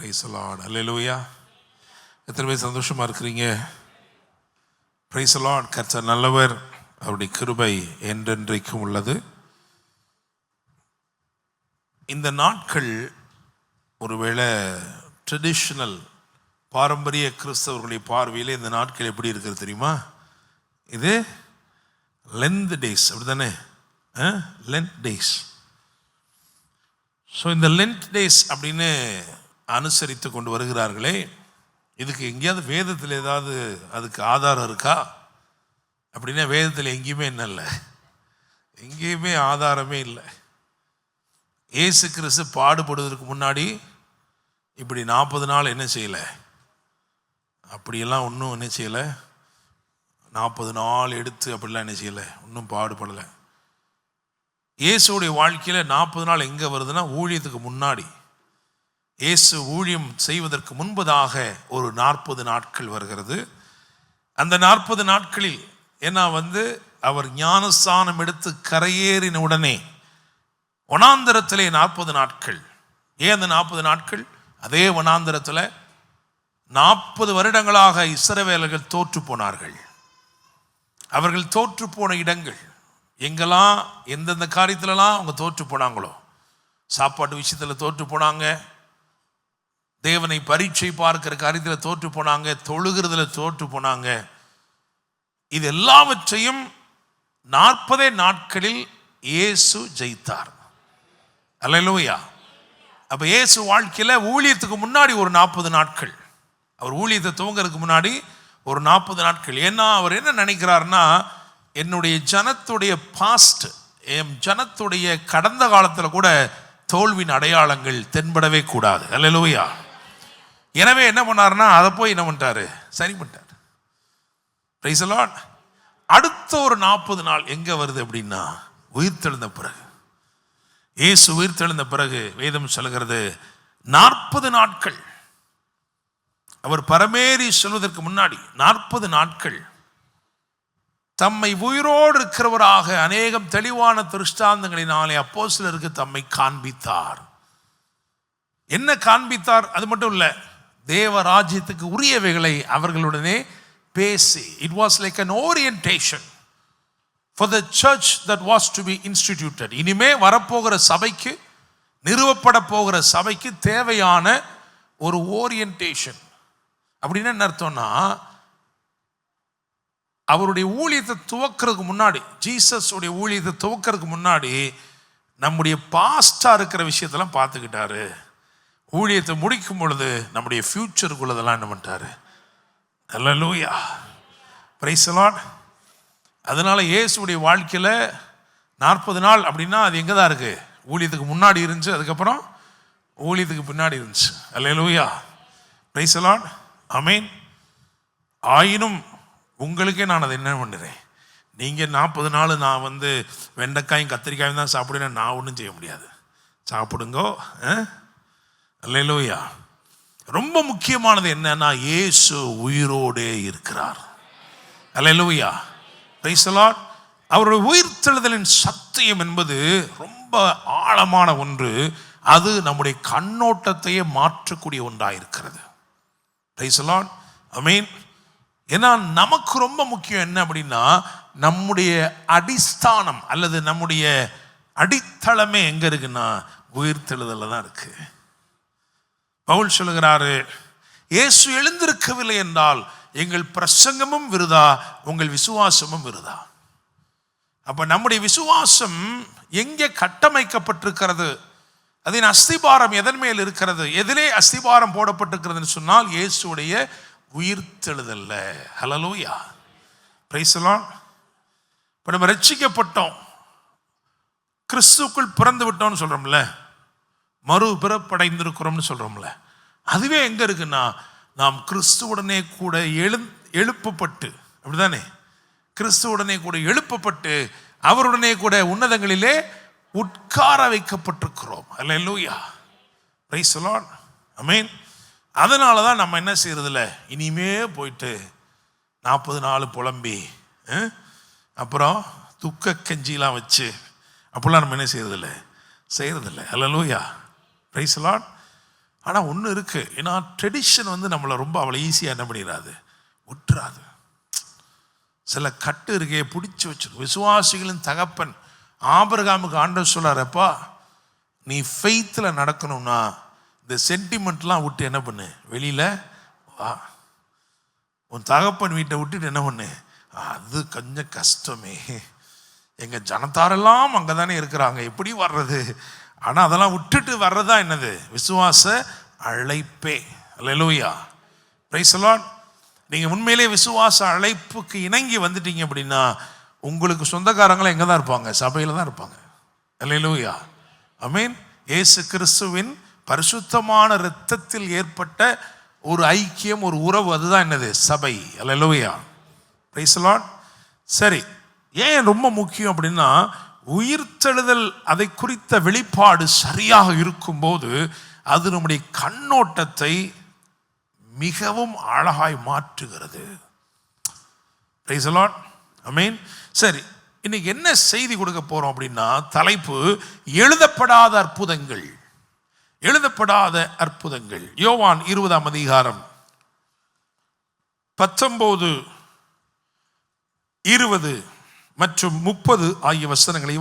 Price the Lord. அல்லேலூயா. எத்தனை பேர் சந்தோஷமா இருக்கிறீங்க? Price the Lord. கர்த்தர் நல்லவர், அவருடைய கிருபை என்றென்றைக்கும் உள்ளது. இந்த நாட்கள் ஒருவேளை ட்ரெடிஷ்னல் பாரம்பரிய கிறிஸ்தவர்களுடைய பார்வையில் இந்த நாட்கள் எப்படி இருக்கிறது தெரியுமா? இது லென்த் டேஸ், அப்படி தானே? Length days. ஸோ இந்த லென்த் டேஸ் அப்படின்னு அனுசரித்து கொண்டு வருகிறார்களே, இதுக்கு எங்கேயாவது வேதத்தில் ஏதாவது அதுக்கு ஆதாரம் இருக்கா அப்படின்னா வேதத்தில் எங்கேயுமே என்ன இல்லை, எங்கேயுமே ஆதாரமே இல்லை. இயேசு கிறிஸ்து பாடுபடுவதற்கு முன்னாடி இப்படி 40 நாள் என்ன செய்யலை, அப்படியெல்லாம் ஒன்றும் என்ன செய்யலை. 40 நாள் எடுத்து அப்படிலாம் என்ன செய்யலை, ஒன்றும் பாடுபடலை. இயேசுடைய வாழ்க்கையில் 40 நாள் எங்கே வருதுன்னா ஊழியத்துக்கு முன்னாடி. இயேசு ஊழியம் செய்வதற்கு முன்பதாக ஒரு 40 நாட்கள் வருகிறது. அந்த 40 நாட்களில் ஏன்னா அவர் ஞானஸ்தானம் எடுத்து கரையேறின உடனே வனாந்தரத்திலே 40 நாட்கள். ஏன் அந்த 40 நாட்கள்? அதே வனாந்தரத்தில் 40 வருடங்களாக இஸ்ரவேலர்கள் தோற்று போனார்கள். அவர்கள் தோற்று போன இடங்கள் எங்கெல்லாம், எந்தெந்த காரியத்திலலாம் அவங்க தோற்று போனாங்களோ, சாப்பாட்டு விஷயத்தில் தோற்று போனாங்க, தேவனை பரீட்சை பார்க்கிற காரியத்தில் தோற்று போனாங்க, தொழுகிறதுல தோற்று போனாங்க. இது எல்லாவற்றையும் 40 நாட்களில் இயேசு ஜெயித்தார். அல்லேலூயா. அப்போ இயேசு வாழ்க்கையில் ஊழியத்துக்கு முன்னாடி ஒரு 40 நாட்கள், அவர் ஊழியத்தை துவங்கிறதுக்கு முன்னாடி ஒரு 40 நாட்கள். ஏன்னா அவர் என்ன நினைக்கிறாருன்னா, என்னுடைய ஜனத்துடைய பாஸ்ட், என் ஜனத்துடைய கடந்த காலத்தில் கூட தோல்வியின் அடையாளங்கள் தென்படவே கூடாது. அல்லேலூயா. எனவே என்ன பண்ணாருன்னா அதை போய் என்ன பண்ணிட்டாரு, சரி பண்ணிட்டார். Price the Lord. அடுத்த ஒரு 40 நாள் எங்கே வருது அப்படின்னா உயிர்த்தெழுந்த பிறகு. இயேசு உயிர்த்தெழுந்த பிறகு வேதம் சொல்கிறது 40 நாட்கள் அவர் பரமேறி சொல்வதற்கு முன்னாடி 40 நாட்கள் தம்மை உயிரோடு இருக்கிறவராக அநேகம் தெளிவான திருஷ்டாந்தங்களினாலே அப்போஸ்தலருக்கு தம்மை காண்பித்தார். என்ன காண்பித்தார்? அது மட்டும் இல்லை, தேவ ராஜ்யத்துக்கு உரியவைகளை அவர்களுடனே பேசி. It was like an orientation for the church that was to be instituted. இனிமே வரப்போகிற சபைக்கு, நிறுவப்பட போகிற சபைக்கு தேவையான ஒரு ஓரியன்டேஷன். அப்படின்னு என்ன அர்த்தம்னா, அவருடைய ஊழியத்தை துவக்கிறதுக்கு முன்னாடி, ஜீசஸ் உடைய ஊழியத்தை துவக்கிறதுக்கு முன்னாடி நம்முடைய பாஸ்டா இருக்கிற விஷயத்தெல்லாம் பார்த்துக்கிட்டாரு. ஊழியத்தை முடிக்கும் பொழுது நம்முடைய ஃபியூச்சருக்குள்ளதெல்லாம் என்ன பண்ணிட்டாரு. அல்லேலூயா. Praise the Lord. அதனால இயேசுடைய வாழ்க்கையில் 40 நாள் அப்படின்னா அது எங்கே தான் இருக்குது? ஊழியத்துக்கு முன்னாடி இருந்துச்சு, அதுக்கப்புறம் ஊழியத்துக்கு பின்னாடி இருந்துச்சு. அல்லேலூயா. Praise the Lord. ஆமென். ஆயினும் உங்களுக்கே நான் அதை என்ன பண்ணுறேன், நீங்கள் 40 நாள் நான் வெண்டைக்காயும் கத்திரிக்காயும் தான் சாப்பிடுவேன், நான் ஒன்றும் செய்ய முடியாது. சாப்பிடுங்கோ. அல்லேலூயா. ரொம்ப முக்கியமானது என்னன்னா, இயேசு உயிரோடே இருக்கிறார். அல்லேலூயா. Praise the Lord. அவருடைய உயிர்த்தெழுதலின் சத்தியம் என்பது ரொம்ப ஆழமான ஒன்று. அது நம்முடைய கண்ணோட்டத்தையே மாற்றக்கூடிய ஒன்றாக இருக்கிறது. Praise the Lord. ஆமென். ஏன்னா நமக்கு ரொம்ப முக்கியம் என்ன அப்படின்னா, நம்முடைய அடிஸ்தானம் அல்லது நம்முடைய அடித்தளமே எங்க இருக்குன்னா உயிர்த்தெழுதல்ல தான் இருக்கு. பவுல் சொல்லுகிறாரு, இயேசு எழுந்திருக்கவில்லை என்றால் எங்கள் பிரசங்கமும் விருதா, உங்கள் விசுவாசமும் விருதா. அப்ப நம்முடைய விசுவாசம் எங்கே கட்டமைக்கப்பட்டிருக்கிறது, அதன் அஸ்திபாரம் எதன் மேல் இருக்கிறது? எதிலே அஸ்திபாரம் போடப்பட்டிருக்கிறதுன்னு சொன்னால் இயேசுடைய உயிர்த்தெழுதல்ல. ஹல்லேலூயா. Price the Lord. இப்போ நம்ம ரட்சிக்கப்பட்டோம், கிறிஸ்துக்குள் பிறந்து விட்டோம்னு சொல்றோம்ல, மறு பிறப்படைந்திருக்கிறோம்னு சொல்றோம்ல, அதுவே எங்க இருக்குன்னா நாம் கிறிஸ்துவுடனே கூட எழுப்பப்பட்டு, அப்படிதானே? கிறிஸ்துவுடனே கூட எழுப்பப்பட்டு அவருடனே கூட உன்னதங்களிலே உட்கார வைக்கப்பட்டிருக்கிறோம். அல்லேலூயா. Praise the Lord. ஆமென். அதனால தான் நம்ம என்ன செய்யறதில்ல, இனிமே போயிட்டு 40 நாள் புலம்பி அப்புறம் துக்க கஞ்சிலாம் வச்சு அப்படிலாம் நம்ம என்ன செய்யறதில்லை. அல்லேலூயா. Praise the Lord. ஆனால் ஒன்று இருக்குது, ஏன்னா ட்ரெடிஷன் வந்து நம்மளை ரொம்ப அவ்வளோ ஈஸியாக என்ன பண்ணிடாது, விட்டுறாது. சில கட்டு இருக்கே பிடிச்சி வச்சிருக்கும். விசுவாசிகளின் தகப்பன் ஆபிரகாமுக்கு ஆண்டவர் சொல்றாரப்பா, நீ ஃபெய்த்தில் நடக்கணும்னா இந்த சென்டிமெண்ட்லாம் விட்டு என்ன பண்ணு, வெளியில் வா. உன் தகப்பன் வீட்டை விட்டுட்டு என்ன பண்ணு, அது கொஞ்சம் கஷ்டமே, எங்கள் ஜனத்தாரெல்லாம் அங்கே தானே இருக்கிறாங்க, எப்படி வர்றது? ஆனால் அதெல்லாம் விட்டுட்டு வர்றதா என்னது, விசுவாச அழைப்பே. அல்லேலூயா, பிரைஸ் தி லார்ட். நீங்கள் உண்மையிலே விசுவாச அழைப்புக்கு இணங்கி வந்துட்டீங்க அப்படின்னா உங்களுக்கு சொந்தக்காரங்களும் எங்கே தான் இருப்பாங்க, சபையில் தான் இருப்பாங்க. அல்லேலூயா, ஆமென். இயேசு கிறிஸ்துவின் பரிசுத்தமான இரத்தத்தில் ஏற்பட்ட ஒரு ஐக்கியம், ஒரு உறவு, அதுதான் என்னது, சபை. அல்லேலூயா, பிரைஸ் தி லார்ட். சரி, ஏன் ரொம்ப முக்கியம் அப்படின்னா, உயிர்த்தெழுதல் அதை குறித்த வெளிப்பாடு சரியாக இருக்கும்போது அது நம்முடைய கண்ணோட்டத்தை மிகவும் அழகாய் மாற்றுகிறது. பிரைஸ் தி லார்ட், ஆமென். சரி, இன்னைக்கு என்ன செய்தி கொடுக்க போறோம் அப்படின்னா, தலைப்பு எழுதப்படாத அற்புதங்கள். எழுதப்படாத அற்புதங்கள். யோவான் 20ஆம் அதிகாரம் 19, 20 மற்றும் 30 ஆகிய வசனங்களை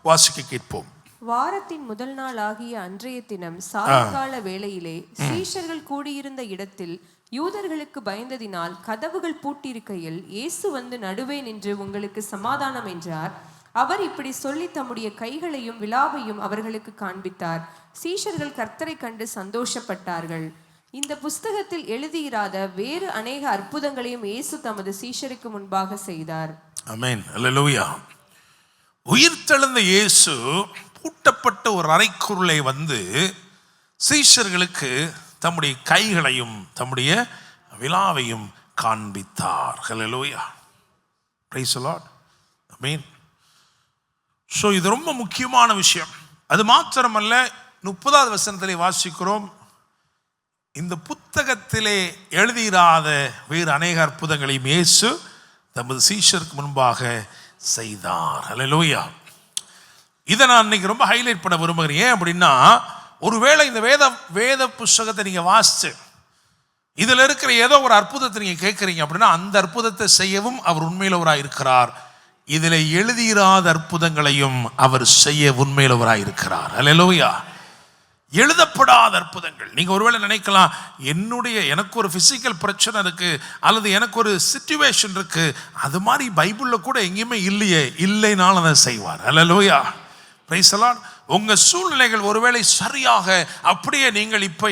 வாசிக்க கேட்போம். வாரத்தின் முதல் நாள் ஆகிய அன்றைய தினம் சாயங்கால வேளையிலே சீஷர்கள் கூடியிருந்த இடத்தில் யூதர்களுக்கு பயந்ததினால் கதவுகள் பூட்டியிருக்கையில் இயேசு வந்து நடுவே நின்று, உங்களுக்கு சமாதானம் என்றார். அவர் இப்படி சொல்லி தம்முடைய கைகளையும் விலாவையும் அவர்களுக்கு காண்பித்தார். சீஷர்கள் கர்த்தரை கண்டு சந்தோஷப்பட்டார்கள். இந்த புஸ்தகத்தில் எழுதியிராத வேறு அநேக அற்புதங்களையும் இயேசு தமது சீஷருக்கு முன்பாக செய்தார். ஆமென், அல்லேலூயா. உயிர்த்தெழுந்த இயேசு பூட்டப்பட்ட ஒரு அறைக்குள்ளே வந்து சீஷர்களுக்கு தம்முடைய கைகளையும் தம்முடைய விலாவையும் காண்பித்தார். அல்லேலூயா, பிரைஸ் தி லார்ட், ஆமென். ஸோ இது ரொம்ப முக்கியமான விஷயம். அது மாத்திரமல்ல, 30வது வசனத்திலே வாசிக்கிறோம், இந்த புத்தகத்திலே எழுதியிராத வேறு அநேக அற்புதங்களையும் இயேசு தமது சீஷருக்கு முன்பாக செய்தார். அல்லேலூயா. இதை நான் இன்னைக்கு ரொம்ப ஹைலைட் பண்ண விரும்புகிறேன். ஏன் அப்படின்னா, ஒருவேளை இந்த வேத புஸ்தகத்தை நீங்கள் வாசிச்சு இதில் இருக்கிற ஏதோ ஒரு அற்புதத்தை நீங்கள் கேட்குறீங்க அப்படின்னா, அந்த அற்புதத்தை செய்யவும் அவர் உண்மையிலவராக இருக்கிறார். இதில் எழுதியிராத அற்புதங்களையும் அவர் செய்ய உண்மையிலவராக இருக்கிறார். அல்லேலூயா. எழுதப்படாத அற்புதங்கள். நீங்கள் ஒருவேளை நினைக்கலாம், எனக்கு ஒரு ஃபிசிக்கல் பிரச்சனை இருக்கு, அல்லது எனக்கு ஒரு சிச்சுவேஷன் இருக்கு, அது மாதிரி பைபிளில் கூட எங்கேயுமே இல்லையே. இல்லைனாலும் அதை செய்வார். அல்லேலூயா, பிரைஸ் தி லார்ட். உங்கள் சூழ்நிலைகள் ஒருவேளை சரியாக அப்படியே நீங்கள் இப்போ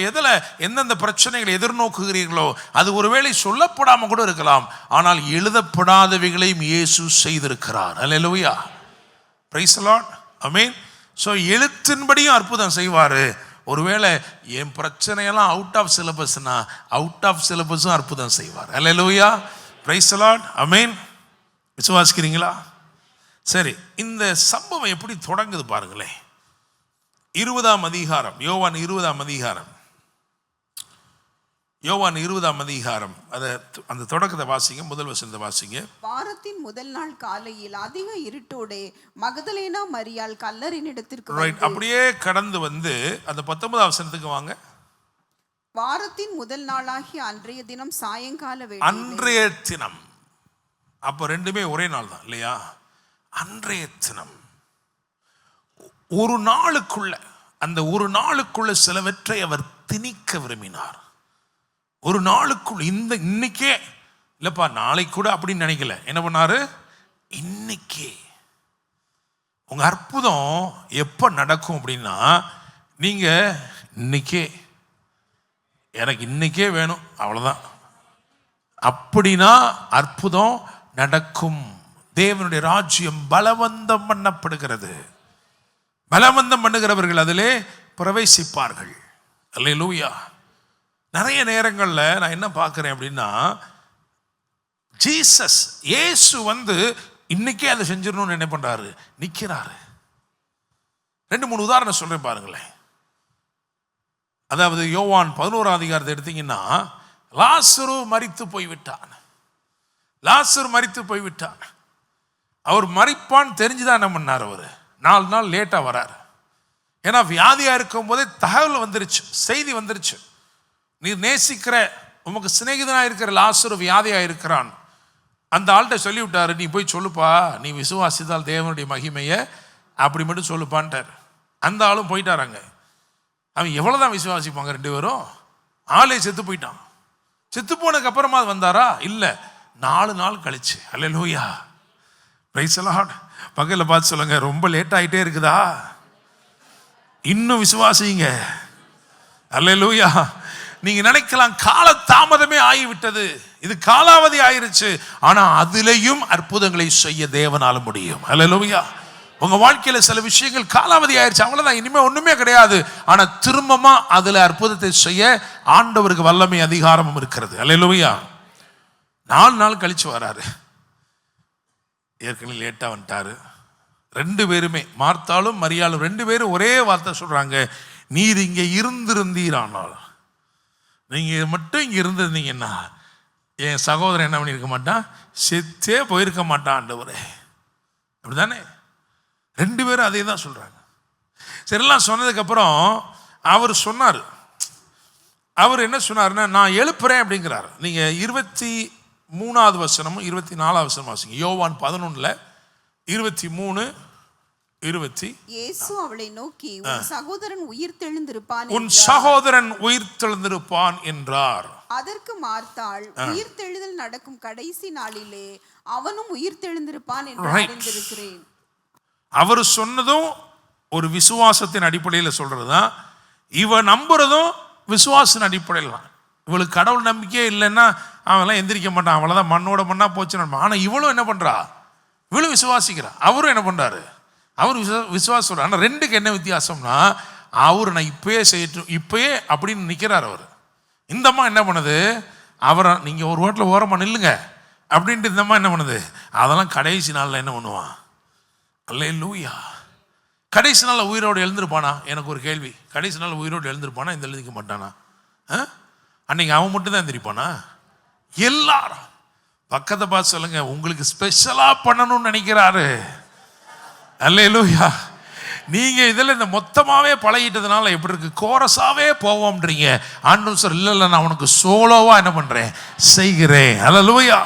எந்தெந்த பிரச்சனைகளை எதிர்நோக்குகிறீர்களோ அது ஒருவேளை சொல்லப்படாமல் கூட இருக்கலாம், ஆனால் எழுதப்படாதவைகளையும் இயேசு செய்திருக்கிறார். அல்லேலூயா, பிரைஸ் தி லார்ட், ஆமென். ஸோ எழுத்தின்படியும் அற்புதம் செய்வார். ஒருவேளை என் பிரச்சனையெல்லாம் அவுட் ஆஃப் சிலபஸ்னா அவுட் ஆஃப் சிலபஸும் அற்புதம் செய்வார். அல்லேலூயா, பிரைஸ் தி லார்ட், ஆமென். விசுவாசிக்கிறீங்களா? சரி, இந்த சம்பவம் எப்படி தொடங்குது பாருங்களேன். 20ஆம் அதிகாரம், யோவான் 20ஆம் அதிகாரம், யோவான் 20ஆம் அதிகாரம், அந்த தொடக்கத்தை வாசிங்க, முதல் வசனத்தை வாசிங்க. வாரத்தின் முதல் நாள் காலையில் அதிக இருட்டோடே மகதலேனா மரியாள் கல்லறையின் இடத்திற்கு ரைட், அப்படியே கடந்து வந்து அந்த 19ஆம் வசனத்துக்கு வாங்க. வாரத்தின் முதல் நாளாகிய அன்றைய தினம் சாயங்கால வேளை. அன்றைய தினம், அப்போ ரெண்டுமே ஒரே நாள் தான் இல்லையா? அன்றைய தினம், ஒரு நாளுக்குள்ள, அந்த ஒரு நாளுக்குள்ள சிலவற்றை அவர் திணிக்க விரும்பினார். ஒரு நாளுக்குள்ள, இன்னைக்கே இல்லப்பா நாளைக்கு கூட அப்படின்னு நினைக்கல. என்ன பண்ணாரு? இன்னைக்கே. உங்க அற்புதம் எப்ப நடக்கும் அப்படின்னா, நீங்க இன்னைக்கே, எனக்கு இன்னைக்கே வேணும் அவ்வளவுதான் அப்படின்னா அற்புதம் நடக்கும். தேவனுடைய ராஜ்யம் பலவந்தம் பண்ணப்படுகிறது. பலவந்தம் பண்ணுகிறவர்கள் அதிலே பிரவேசிப்பார்கள். அல்லேலூயா. நிறைய நேரங்களில் நான் என்ன பார்க்குறேன் அப்படின்னா, ஜீசஸ் இயேசு வந்து இன்னைக்கே அதை செஞ்சிடணும்னு என்ன பண்ணுறாரு? நிற்கிறாரு. 2-3 உதாரணம் சொல்கிறேன் பாருங்களேன். அதாவது யோவான் 11ஆம் அதிகாரத்தை எடுத்தீங்கன்னா, லாசரு மரித்து போய்விட்டான். லாசரு மரித்து போய்விட்டான். அவர் மரிப்பான் தெரிஞ்சுதான் என்ன பண்ணார்? அவர் 4 நாள் லேட்டாக வரார். ஏன்னா வியாதியாக இருக்கும் போதே தகவல் வந்துருச்சு, செய்தி வந்துருச்சு. நீர் நேசிக்கிற உமக்கு சிநேகிதனாக இருக்கிற லாசரு வியாதியாக இருக்கிறான். அந்த ஆள்கிட்ட சொல்லிவிட்டாரு, நீ போய் சொல்லுப்பா, நீ விசுவாசித்தால் தேவனுடைய மகிமையை அப்படி மட்டும் சொல்லுப்பான்ட்டார். அந்த ஆளும் போயிட்டாராங்க. அவன் எவ்வளோதான் விசுவாசிப்பாங்க 2 பேரும்? ஆளே செத்து போயிட்டான். செத்து போனதுக்கு அப்புறமா வந்தாரா? இல்லை, 4 நாள் கழிச்சு. அல்லேலூயா, பிரைஸ் தி லார்ட். பக்கத்தில் பார்த்து சொல்லுங்க, ரொம்ப லேட் ஆகிட்டே இருக்குதா? இன்னும் விசுவாசிங்க. அல்லேலூயா. நீங்க நினைக்கலாம் கால தாமதமே ஆகிவிட்டது, இது காலாவதி ஆயிருச்சு. ஆனா அதிலையும் அற்புதங்களை செய்ய தேவனால முடியும். அல்லேலூயா. உங்க வாழ்க்கையில சில விஷயங்கள் காலாவதி ஆயிருச்சு, அவ்வளவுதான், இனிமே ஒண்ணுமே கிடையாது. ஆனா திரும்பமா அதுல அற்புதத்தை செய்ய ஆண்டவருக்கு வல்லமை அதிகாரமும் இருக்கிறது. அல்லேலூயா. 4 நாள் கழிச்சு வராரு. ஏற்கனவே லேட்டா வந்துட்டாரு. 2 பேருமே, மார்த்தாலும் மரியாளும் 2 பேரும் ஒரே வார்த்தை சொல்றாங்க, நீர் இங்க இருந்திருந்தீரானால், நீங்க மட்டும் இங்க இருந்திருந்தீங்கன்னா என் சகோதரன் என்ன பண்ணியிருக்க மாட்டான், செத்தே போயிருக்க மாட்டான் ஆண்டவரே. அப்படிதானே? 2 பேரும் அதே தான் சொல்றாங்க. சரிலாம் சொன்னதுக்கப்புறம் அவர் சொன்னார், அவர் என்ன சொன்னார்னா, நான் எழுப்புறேன் அப்படிங்கிறார். நீங்க 23வது வசனமும் 24வது வசனம் வாசிங்க. யோவான் 11:23, 20. இயேசு அவளை நோக்கி, உன் சகோதரன் உயிர்த்தெழுந்திருப்பான், உன் சகோதரன் உயிர்த்தெழுந்திருப்பான் என்றார். அதற்கு மார்த்தாள், உயிர்த்தெழுதல் நடக்கும் கடைசி நாளிலே அவனும் உயிர்த்தெழுந்திருப்பான் என்று அறிந்திருக்கிறேன். அவர் சொன்னதும் ஒரு விசுவாசத்தின் அடிப்படையில் சொல்றதுதான், இவ நம்புறதும் விசுவாசத்தின் அடிப்படையில் தான். இவளுக்கு கடவுள் நம்பிக்கையே இல்லைன்னா அவெல்லாம் எந்திரிக்க மாட்டான், அவ்வளோதான், மண்ணோட மண்ணா போச்சு. ஆனால் இவளும் என்ன பண்றா, இவளும் விசுவாசிக்கிறா. அவரும் என்ன பண்றாரு, அவர் விசுவாசம். ஆனால் 2க்கு என்ன வித்தியாசம்னா, அவர் நான் இப்பயே செய்யட்டும், இப்பயே அப்படின்னு நிற்கிறார் அவர். இந்த அம்மா என்ன பண்ணுது, அவரை நீங்கள் ஒரு வாட்டில் ஓரமாக நில்லுங்க அப்படின்ட்டு இந்த அம்மா என்ன பண்ணுது, அதெல்லாம் கடைசி நாளில் என்ன பண்ணுவான். அல்லேலூயா. கடைசி நாளில் உயிரோடு எழுந்திருப்பானா? எனக்கு ஒரு கேள்வி, கடைசி நாள் உயிரோடு எழுந்திருப்பானா, இந்த எழுதிக்க மாட்டானா? அன்னைக்கு அவன் மட்டும் தான் எந்திரிப்பானா? எல்லாரும் பக்கத்தை பார்த்து சொல்லுங்க, உங்களுக்கு ஸ்பெஷலாக பண்ணணும்னு நினைக்கிறாரு. அல்லேலூயா. நீங்க இதில் இந்த மொத்தமாகவே பழகிட்டதுனால எப்படி இருக்கு, கோரஸாவே போவோம்ன்றீங்க. ஆண்டவர் சார் இல்லை, நான் உனக்கு சோலோவா என்ன பண்றேன், செய்கிறேன். அல்லேலூயா,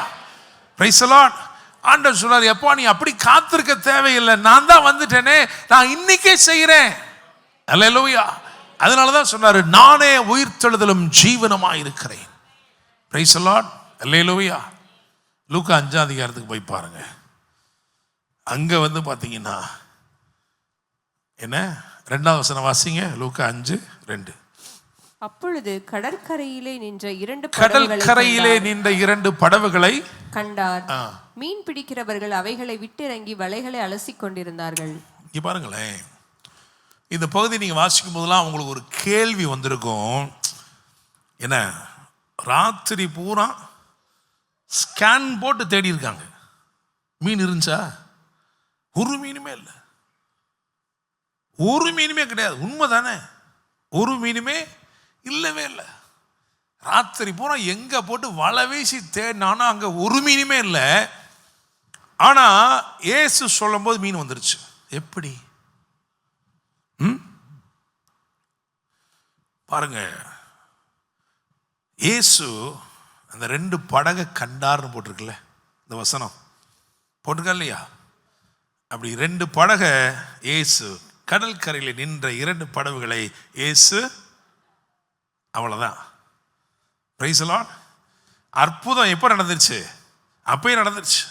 பிரைஸ் தி லார்ட். ஆண்டவர் சொல்றாரு, எப்பா நீ அப்படி காத்திருக்க தேவையில்லை, நான் தான் வந்துட்டேனே, நான் இன்னைக்கே செய்கிறேன். அல்லேலூயா. அதனால தான் சொன்னாரு, நானே உயிர்த்தெழுதலும் ஜீவனுமாய் இருக்கிறேன். Price the Lord. அல்லேலூயா. லூக்கா 5ஆம் அதிகாரத்துக்கு போய் பாருங்க. அங்க பார்த்தீங்கன்னா என்ன, 2வது வசனம் வாசிங்க. லூக்கா 5:2. அப்பொழுது கடற்கரையிலே நின்ற 2 படகுகளை கண்டார். மீன் பிடிக்கிறவர்கள் அவைகளை விட்டிறங்கி வலைகளை அலசிக் கொண்டிருந்தார்கள். இங்க பாருங்களேன், இந்த பகுதி நீங்க வாசிக்கும் போதெல்லாம் உங்களுக்கு ஒரு கேள்வி வந்திருக்கும். என்ன, ராத்திரி பூரா ஸ்கேன் போட்டு தேடி இருக்காங்க, மீன் இருந்துச்சா? ஒரு மீனுமே இல்லை, ஒரு மீனுமே கிடையாது. உண்மை தானே, ஒரு மீனுமே இல்லவே இல்லை. ராத்திரி பூரா எங்க போட்டு வலை வீசி தேடினானா அங்க ஒரு மீனுமே இல்லை. ஆனா இயேசு சொல்லும் போது மீன் வந்துருச்சு. எப்படி? பாருங்க, இயேசு அந்த 2 படகை கண்டார்னு போட்டிருக்குல்ல, இந்த வசனம் போட்டிருக்கா இல்லையா? அப்படி 2 படகை இயேசு, கடற்கரையில் நின்ற 2 படகுகளை இயேசு, அவ்வளவுதான். Price the Lord. அற்புதம் எப்போ நடந்துருச்சு? அப்பயே நடந்துருச்சு.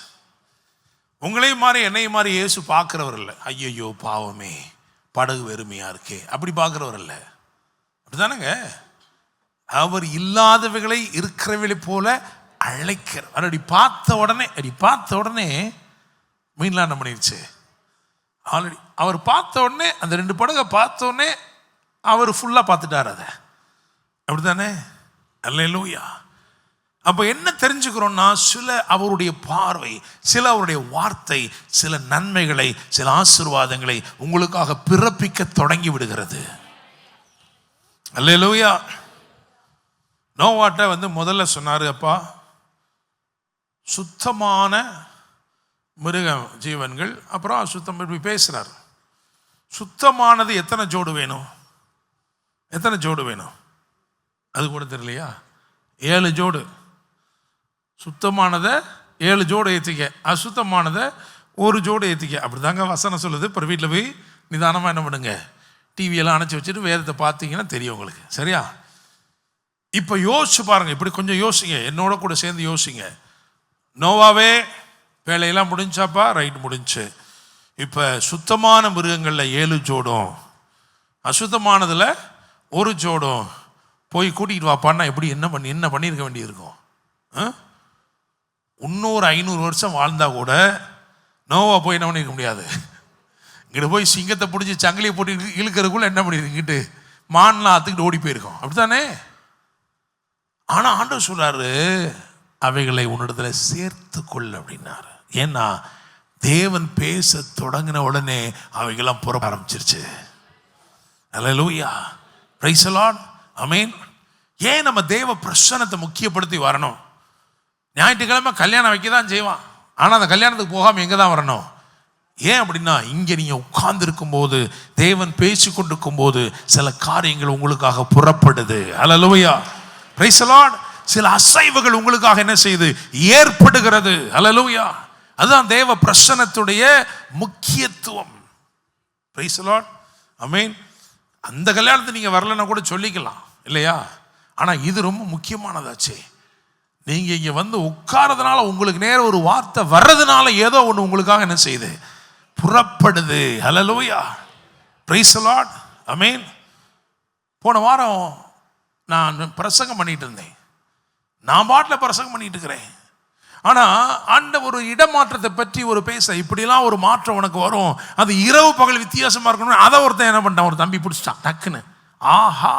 உங்களையும் மாறி என்னையும் மாறி இயேசு பார்க்கிறவர் இல்லை. ஐயோ பாவமே, படகு வெறுமையா இருக்கே, அப்படி பார்க்கிறவர் இல்லை. அப்படிதானங்க? அவர் இல்லாதவைகளை இருக்கிறவளை போல அழைக்கிறார். அப்படி பார்த்த உடனே மீன்லாம் என்ன பண்ணிருச்சு? ஆல்ரெடி அவர் பார்த்த உடனே, அந்த 2 படகை பார்த்த உடனே அவர் ஃபுல்லா பார்த்துட்டார் அதை. அப்படித்தானே? அல்லேலூயா. அப்ப என்ன தெரிஞ்சுக்கிறோம்னா, சில அவருடைய பார்வை, சில அவருடைய வார்த்தை, சில நன்மைகளை, சில ஆசீர்வாதங்களை உங்களுக்காக பிறப்பிக்க தொடங்கி விடுகிறது. அல்லேலூயா. நோவாட்ட முதல்ல சொன்னாரு, அப்பா சுத்தமான மிருக ஜீவன்கள், அப்புறம் சுத்தம் இப்படி பேசுறாரு. சுத்தமானது எத்தனை ஜோடு வேணும்? எத்தனை ஜோடு வேணும்? அது கூட தெரியலையா? 7 ஜோடு. சுத்தமானதை 7 ஜோடு ஏற்றிக்க, அசுத்தமானதை 1 ஜோடு ஏற்றிக்க. அப்படி தாங்க வசனம் சொல்லுது. அப்புறம் வீட்டில் போய் நிதானமாக என்ன பண்ணுங்க, டிவியெல்லாம் அணைச்சி வச்சுட்டு வேதத்தை பார்த்தீங்கன்னா தெரியும் உங்களுக்கு. சரியா? இப்போ யோசிச்சு பாருங்க, இப்படி கொஞ்சம் யோசிங்க, என்னோட கூட சேர்ந்து யோசிங்க. நோவாவே வேலையெல்லாம் முடிஞ்சாப்பா? ரைட், முடிஞ்சு. இப்போ சுத்தமான மிருகங்களில் 7 ஜோடும், அசுத்தமானதில் 1 ஜோடும் போய் கூட்டிகிட்டு வாப்பான்னா எப்படி என்ன பண்ணியிருக்க வேண்டியிருக்கும்? இன்னொரு 500 வருஷம் வாழ்ந்தா கூட நோவா போய் என்ன பண்ணியிருக்க முடியாது. இங்கிட்ட போய் சிங்கத்தை பிடிச்சி சங்கிலியை போட்டு இழுக்கிறதுக்குள்ள என்ன பண்ணியிருக்கிட்டு மான்லாம் ஆத்துக்கிட்டு ஓடி போயிருக்கோம். அப்படித்தானே? ஆனால் ஆண்டவர் சொல்றாரு, அவைகளை உன்னிடத்துல சேர்த்து கொள் அப்படின்னாரு. ஏன்னா தேவன் பேச தொடங்கின உடனே அவைகளாம் புற ஆரம்பிச்சிருச்சு. அல்லேலூயா, பிரைஸ் தி லார்ட், ஆமென். ஏன் நம்ம தேவ பிரசன்னத்தை முக்கியப்படுத்தி வரணும்? ஞாயிற்றுக்கிழமை கல்யாணம் வைக்க தான் செய்வான், ஆனால் அந்த கல்யாணத்துக்கு போகாமல் எங்கே தான் வரணும்? ஏன் அப்படின்னா, இங்கே நீங்கள் உட்கார்ந்து இருக்கும்போது, தேவன் பேசி கொண்டிருக்கும் போது சில காரியங்கள் உங்களுக்காக புறப்படுது. அல்லேலூயா, பிரைஸ் தி லார்ட். சில அசைவுகள் உங்களுக்காக என்ன செய்யுது? ஏற்படுகிறது. அல்லேலூயா, அதுதான் தேவ பிரசன்னத்துடைய முக்கியத்துவம். பிரைஸ் தி லார்ட், ஆமென். அந்த கல்யாணத்தை நீங்கள் வரலன்னா கூட சொல்லிக்கலாம் இல்லையா? ஆனால் இது ரொம்ப முக்கியமானதாச்சே. நீங்கள் இங்கே வந்து உட்காரதுனால, உங்களுக்கு நேரம் ஒரு வார்த்தை வர்றதுனால ஏதோ ஒன்று உங்களுக்காக என்ன செய்யுது? புறப்படுது. ஹல்லேலூயா, பிரைஸ் தி லார்ட், ஆமென். போன வாரம் நான் பிரசங்கம் பண்ணிட்டு இருந்தேன். நான் பாட்டில் பிரசங்கம் பண்ணிட்டு இருக்கிறேன். ஆனால் அந்த ஒரு இடமாற்றத்தை பற்றி ஒரு பேச, இப்படிலாம் ஒரு மாற்றம் உனக்கு வரும், அது இரவு பகல் வித்தியாசமாக இருக்கணும். அதை ஒருத்தன் என்ன பண்ணிட்டான், ஒரு தம்பி பிடிச்சிட்டான் டக்குன்னு. ஆஹா,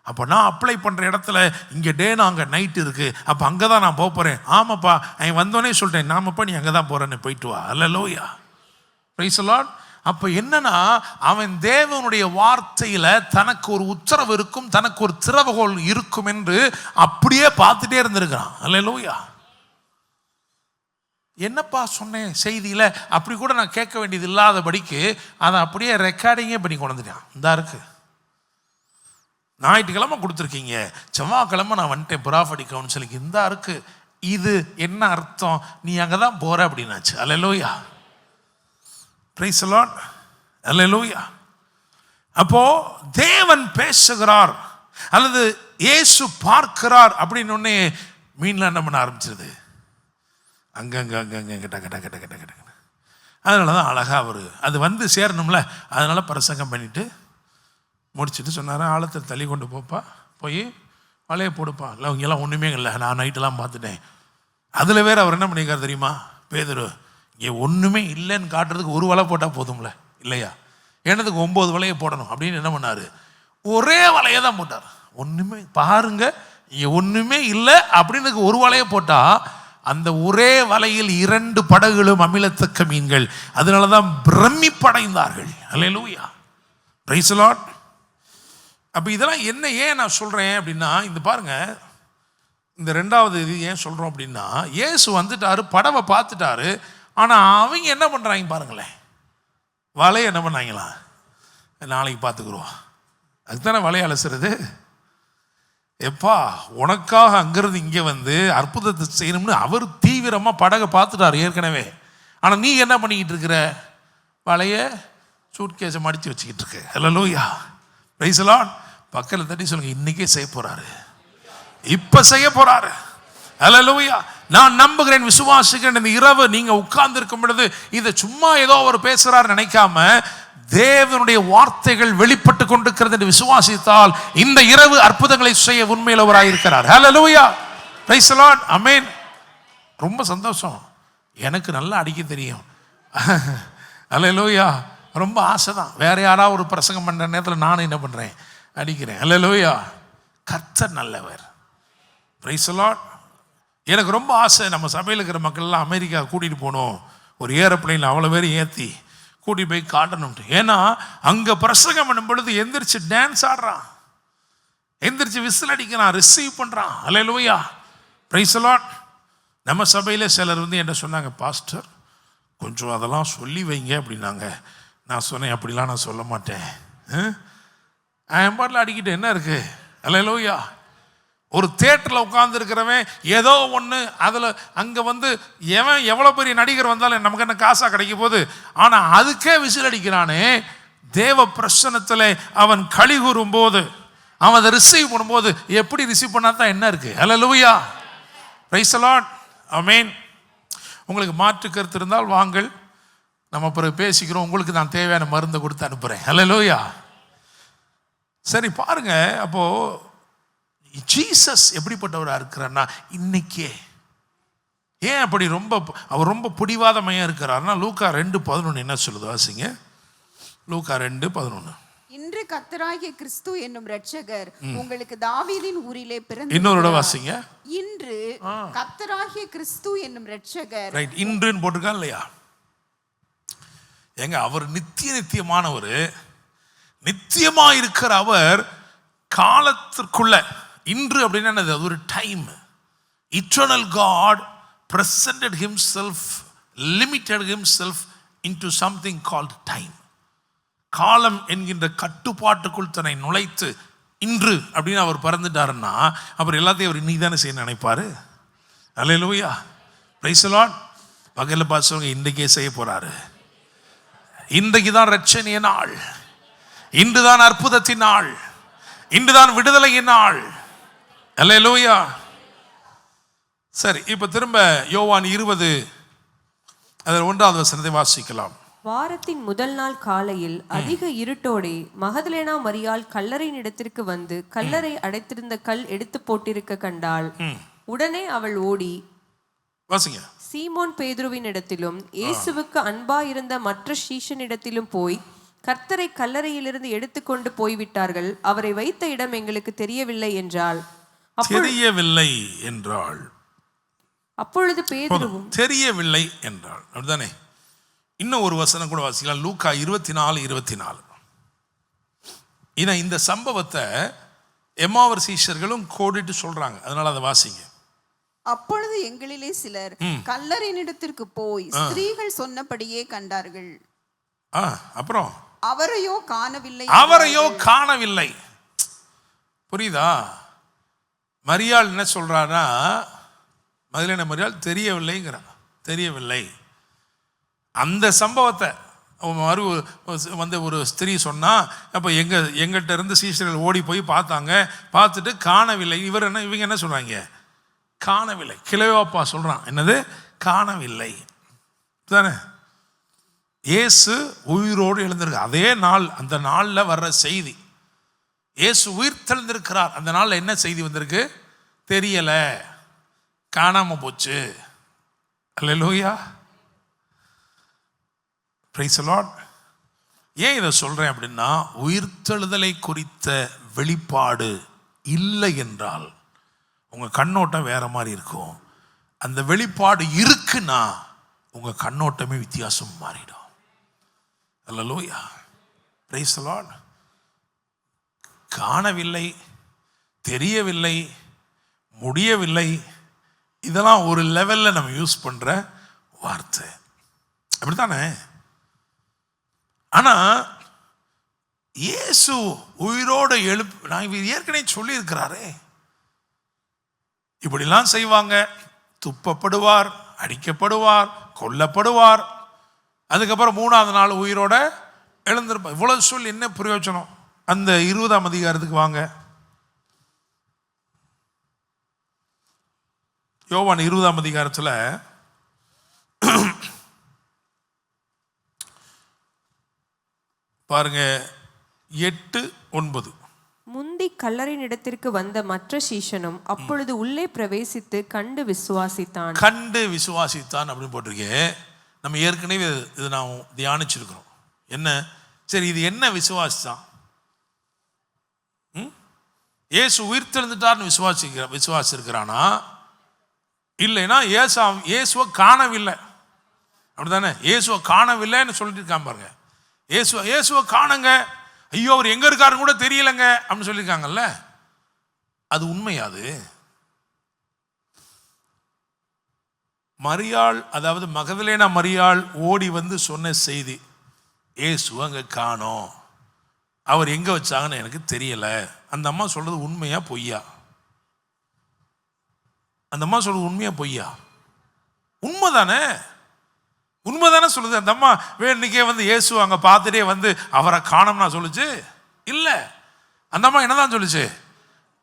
அப்போ நான் அப்ளை பண்ணுற இடத்துல இங்கே டே அங்கே நைட் இருக்குது, அப்போ அங்கே தான் நான் போக போகிறேன். ஆமாப்பா, அவன் வந்தோடனே சொல்லிட்டேன், நாமப்பா நீ அங்கே தான் போகிறேன்னு, போயிட்டு வா. அல்லேலூயா, பிரைஸ் தி லார்ட். அப்போ என்னன்னா, அவன் தேவனுடைய வார்த்தையில் தனக்கு ஒரு உத்தரவு இருக்கும், தனக்கு ஒரு திறவுகோல் இருக்கும் என்று அப்படியே பார்த்துட்டே இருந்திருக்கிறான். அல்லேலூயா. என்னப்பா சொன்னேன் செய்தியில், அப்படி கூட நான் கேட்க வேண்டியது இல்லாதபடிக்கு அதை அப்படியே ரெக்கார்டிங்கே பண்ணி கொண்டு வந்துட்டான். இந்தா இருக்கு, ஞாயிற்றுக்கிழமை கொடுத்துருக்கீங்க, செவ்வாய்க்கிழமை நான் வந்துட்டேன் ப்ராஃபட்டிக் கவுன்சிலிங், இந்தா இருக்கு. இது என்ன அர்த்தம்? நீ அங்கே தான் போகிற அப்படின்னாச்சு. அல்லேலூயா, பிரைஸ் தி லார்ட், அல்லேலூயா. அப்போ தேவன் பேசுகிறார் அல்லது இயேசு பார்க்கிறார் அப்படின்னு ஒன்னே மீன்லாம் என்ன பண்ண ஆரம்பிச்சிருது, அங்கங்க கிட்ட கிட்ட கிட்ட கிட்ட கிட்ட. அதனால தான் அழகாக அவர் அது வந்து சேரணும்ல, அதனால பிரசங்கம் பண்ணிட்டு முடிச்சுட்டு சொன்னார், ஆழத்தை தள்ளி கொண்டு போப்பா, போய் வலையை போடுப்பா. இல்லை இங்கெல்லாம் ஒன்றுமே இல்லை, நான் நைட்டெல்லாம் பார்த்துட்டேன். அதில் வேறு அவர் என்ன பண்ணியிருக்கார் தெரியுமா? பேதுரு, இங்கே ஒன்றுமே இல்லைன்னு காட்டுறதுக்கு ஒரு வலை போட்டால் போதும்ல, இல்லையா? என்னதுக்கு 9 வலையை போடணும் அப்படின்னு என்ன பண்ணார்? ஒரே வலையை தான் போட்டார். ஒன்றுமே பாருங்க, இங்கே ஒன்றுமே இல்லை அப்படின்னு ஒரு வலையை போட்டால் அந்த ஒரே வலையில் 2 படகுகளும் அமிலத்தக்க மீன்கள். அதனால தான் பிரமிப்படைந்தார்கள். அல்லேலூயா, பிரைஸ் தி லார்ட். அப்போ இதெல்லாம் என்ன ஏன் நான் சொல்கிறேன் அப்படின்னா, இந்த பாருங்க, இந்த 2வது இது ஏன் சொல்கிறோம் அப்படின்னா, இயேசு வந்துட்டாரு, படவை பார்த்துட்டாரு, ஆனால் அவங்க என்ன பண்ணுறாங்க பாருங்களேன், வலையை என்ன பண்ணாங்களா, நாளைக்கு பார்த்துக்குருவோம். அதுதானே வலையை அலசுறது. எப்பா, உனக்காக அங்கிருந்து இங்கே வந்து அற்புதத்தை செய்யணும்னு அவர் தீவிரமாக படகை பார்த்துட்டார் ஏற்கனவே. ஆனால் நீ என்ன பண்ணிக்கிட்டு இருக்கிற? வலையை சூட்கேஸை மடித்து வச்சுக்கிட்டு இருக்க. அல்லேலூயா, பிரைஸ் தி லார்ட். பக்கத்தில் தட்டி சொல்லுங்க, இன்னைக்கே செய்ய போறாரு, இப்ப செய்ய போறாரு. அல்லேலூயா. நான் நம்புகிறேன், விசுவாசிக்கிறேன். இந்த இரவு நீங்க உட்கார்ந்து இருக்கும் பொழுது இதை சும்மா ஏதோ ஒரு பேசுறாரு நினைக்காம, தேவனுடைய வார்த்தைகள் வெளிப்பட்டு கொண்டிருக்கிறது என்று விசுவாசித்தால் இந்த இரவு அற்புதங்களை செய்ய உண்மையில் அவராயிருக்கிறார். ஹல்லேலூயா, பிரைஸ் தி லார்ட், ஆமென். ரொம்ப சந்தோஷம், எனக்கு நல்லா அடிக்க தெரியும். அல்லேலூயா, ரொம்ப ஆசை தான். வேற யாராவது ஒரு பிரசங்கம் பண்ணுற நேரத்தில் நானும் என்ன பண்ணுறேன், அடிக்கிறேன். அல்லேலூயா, கர்த்தர் நல்லவர். Price the Lord. எனக்கு ரொம்ப ஆசை, நம்ம சபையில் இருக்கிற மக்கள்லாம் அமெரிக்கா கூட்டிகிட்டு போகணும், ஒரு ஏரோப்ளைனில் அவ்வளோ பேர் ஏற்றி கூட்டிகிட்டு போய் காட்டணும்ட்டு. ஏன்னா அங்கே பிரசங்கம் பண்ணும் பொழுது எந்திரிச்சு டான்ஸ் ஆடுறான், எந்திரிச்சு விசில் அடிக்கிறான், ரிசீவ் பண்ணுறான். அல்லேலூயா, பிரைஸ் தி லார்ட். நம்ம சபையில் சிலர் வந்து என்ன சொன்னாங்க, பாஸ்டர் கொஞ்சம் அதெல்லாம் சொல்லி வைங்க அப்படின்னாங்க. நான் சொன்னேன், அப்படிலாம் நான் சொல்ல மாட்டேன். என் பாட்டில் அடிக்கிட்டு என்ன இருக்கு? அல்லேலூயா. ஒரு தியேட்டரில் உட்கார்ந்துருக்கிறவன் ஏதோ ஒன்று அதில் அங்கே வந்து எவன் எவ்வளோ பெரிய நடிகர் வந்தாலும் நமக்கு என்ன காசாக கிடைக்க போகுது. ஆனால் அதுக்கே விசில் அடிக்கிறானே. தேவ பிரசன்னத்தில் அவன் களி கூறும்போது, அவன் அதை ரிசீவ் பண்ணும்போது, எப்படி ரிசீவ் பண்ணால் தான் என்ன இருக்கு? அல்லேலூயா. Praise the Lord. ஆமென். உங்களுக்கு மாற்று கருத்து இருந்தால் வாங்கள், நம்ம பிறகு பேசிக்கிறோம். உங்களுக்கு நான் தேவையான மருந்தை கொடுத்து அனுப்புகிறேன். அல்லேலூயா. சரி பாருங்க, அப்போ ஜீசஸ் எப்படிப்பட்டவராக இருக்கிறார்னா, இன்னைக்கே ஏன் அப்படி அவர் ரொம்ப பிடிவாதமையாக இருக்கிறார்னா, லூக்கா 2:11 என்ன சொல்லுது? வாசிங்க. லூக்கா 2:11. இன்று கர்த்தராகிய கிறிஸ்து என்னும் இரட்சகர் உங்களுக்கு தாவீதின் ஊரிலே பிறந்து. இன்னொரு வாசிங்க. இன்று கர்த்தராகிய கிறிஸ்து என்னும் இரட்சகர். ரைட், இன்றுன்னு போட்டிருக்கா இல்லையா? ஏங்க, அவர் நித்தியமானவர். நித்தியமா இருக்கிற அவர் காலத்திற்குள்ள, இன்று அப்படின்னா அது ஒரு time. Eternal God presented himself, limited himself into something called time. காலம் என்கின்ற கட்டுப்பாட்டுக்குள் தன்னை நுழைத்து இன்று அப்படின்னு அவர் பறந்துட்டாருன்னா, அவர் எல்லாத்தையும் அவர் இன்னைக்கு தானே செய்ய நினைப்பாரு. அல்லேலூயா. Praise the Lord. பகலில் பார்த்து இன்றைக்கே செய்ய போறாரு. இன்றைக்கு தான் ரட்சணிய நாள், இன்றுதான் அற்புதத்தின் நாள், இன்றுதான் விடுதலையின் நாள். அல்லேலூயா. சரி, இப்ப திரும்ப யோவான் 20 அதில் 1வது வசனத்தை வாசிக்கலாம். வாரத்தின் முதல் நாள் காலையில் அதிக இருட்டோடே மகதலேனா மரியாள் கல்லறையின் இடத்திற்கு வந்து கல்லறை அடைத்திருந்த கல் எடுத்து போட்டிருக்க கண்டாள். உடனே அவள் ஓடி வாசிங்க. சீமோன் பேதுருவின் இடத்திலும் இயேசுவுக்கு அன்பாயிருந்த மற்ற சீஷனிடத்திலும் போய், கர்த்தரை கல்லறையிலிருந்து எடுத்துக்கொண்டு போய்விட்டார்கள், அவரை வைத்த இடம் எங்களுக்கு தெரியவில்லை என்றாள். தெரியவில்லை என்றாள். அப்பொழுது பேதுருவும் தெரியவில்லை என்றாள். அப்படிதானே? இன்னும் ஒரு வசனம் கூட வாசிக்கலாம். லூக்கா 24:24. இந்த சம்பவத்தை எம்மாவர் சீஷர்களும் கோடிட்டு சொல்றாங்க. அதனால அதை வாசிங்க. அப்பொழுது எங்களிலே சிலர் கல்லறையினிடத்திற்கு போய் ஸ்திரீகள் சொன்னபடியே கண்டார்கள். அப்புறம் அவரையோ காணவில்லை. புரியுதா? மரியாள் என்ன சொல்றானா, மகதலேனா மரியாள் தெரியவில்லை. அந்த சம்பவத்தை வந்து ஒரு ஸ்திரீ சொன்னா, அப்போ எங்கள்கிட்ட இருந்து சீஷர்கள் ஓடி போய் பார்த்தாங்க. பார்த்துட்டு காணவில்லை. இவங்க என்ன சொல்றாங்க? காணவில்லை. கிலோப்பா சொல்றான், என்னது? காணவில்லை தானே? இயேசு உயிரோடு எழுந்திருக்கு அதே நாள். அந்த நாளில் வர்ற செய்தி, இயேசு உயிர் தெழுந்திருக்கிறார். அந்த நாளில் என்ன செய்தி வந்திருக்கு? தெரியல, காணாம போச்சு. அல்லேலூயா. Praise the Lord. ஏன் இதை சொல்றேன் அப்படின்னா, உயிர்த்தெழுதலை குறித்த வெளிப்பாடு இல்லை என்றால் உங்க கண்ணோட்டம் வேற மாதிரி இருக்கும். அந்த வெளிப்பாடு இருக்குன்னா உங்க கண்ணோட்டமே வித்தியாசம் மாறிடும். அல்லேலூயா. Praise the Lord. காணவில்லை, தெரியவில்லை, முடியவில்லை, இதெல்லாம் ஒரு லெவல்ல நம்ம யூஸ் பண்ற வார்த்தை. அப்படித்தானே? ஆனா இயேசு உயிரோடு நான் ஏற்கனவே சொல்லி இருக்கிறாரே, இப்படிலாம் செய்வாங்க. துப்பப்படுவார், அடிக்கப்படுவார், கொல்லப்படுவார், அதுக்கப்புறம் 3வது நாள் உயிரோட எழுந்திருப்பார். இவ்வளவு சொல்லி என்ன பிரயோஜனம்? அந்த 20ஆம் அதிகாரத்துக்கு வாங்க. யோவான் 20ஆம் அதிகாரத்தில் பாருங்க 8-9. முந்தி கல்லறையின் இடத்திற்கு வந்த மற்ற சீஷனும் அப்பொழுது உள்ளே பிரவேசித்து கண்டு விசுவாசித்தான் அப்படின்னு போட்டிருக்கேன். நம்ம ஏற்கனவே இது நாம் தியானிச்சிருக்கிறோம். என்ன? சரி, இது என்ன விசுவாசித்தான்? இயேசு உயிர் தெழுந்துட்டார்னு விசுவாசிருக்கிறானா? இல்லைன்னா இயேசுவை காணவில்லை. அப்படிதானே? இயேசுவை காணவில்லைன்னு சொல்லிட்டு இருக்கான் பாருங்க. இயேசுவை காணுங்க, ஐயோ அவர் எங்க இருக்காருன்னு கூட தெரியலங்க அப்படின்னு சொல்லியிருக்காங்கல்ல. அது உண்மையாது? மரியாள், அதாவது மகதலேனா மரியாள் ஓடி வந்து சொன்ன செய்தி இயேசு அங்கே காணோம், அவர் எங்கே வச்சாங்கன்னு எனக்கு தெரியலை. அந்த அம்மா சொல்கிறது உண்மையா பொய்யா? அந்த அம்மா சொல்கிறது உண்மையா பொய்யா? உண்மைதானே, உண்மைதானே சொல்லுது. அந்த அம்மா வேணுக்கே வந்து இயேசு அங்கே பார்த்துட்டே வந்து அவரை காணோம்னா சொல்லுச்சு? இல்லை. அந்த அம்மா என்னதான் சொல்லுச்சு?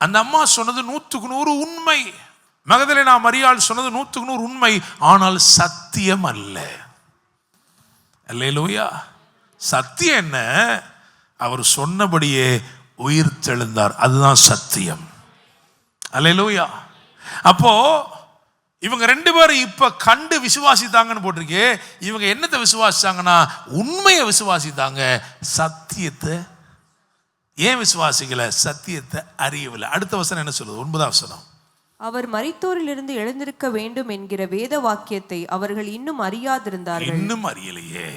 அந்த அம்மா சொன்னது 100% உண்மை. மகதலேனா மரியாள் சொன்னது 100% உண்மை, ஆனால் சத்தியம் அல்ல. அல்லேலூயா. சத்தியம் என்ன? அவர் சொன்னபடியே உயிர் தெழுந்தார், அதுதான் சத்தியம். அல்லேலூயா. அப்போ இவங்க 2 பேரும் இப்ப கண்டு விசுவாசித்தாங்கன்னு போட்டிருக்கே. இவங்க என்னத்தை விசுவாசித்தாங்கன்னா உண்மையை விசுவாசித்தாங்க, சத்தியத்தை ஏன் விசுவாசிக்கல? சத்தியத்தை அறியவில்லை. அடுத்த வசனம் என்ன சொல்லுது? 9ஆம் வசனம். அவர் மரித்தோரிலிருந்து எழுந்திருக்க வேண்டும் என்கிற வேத வாக்கியத்தை அவர்கள் இன்னும் அறியாதிருந்தார்கள். இன்னும் அறியலையே.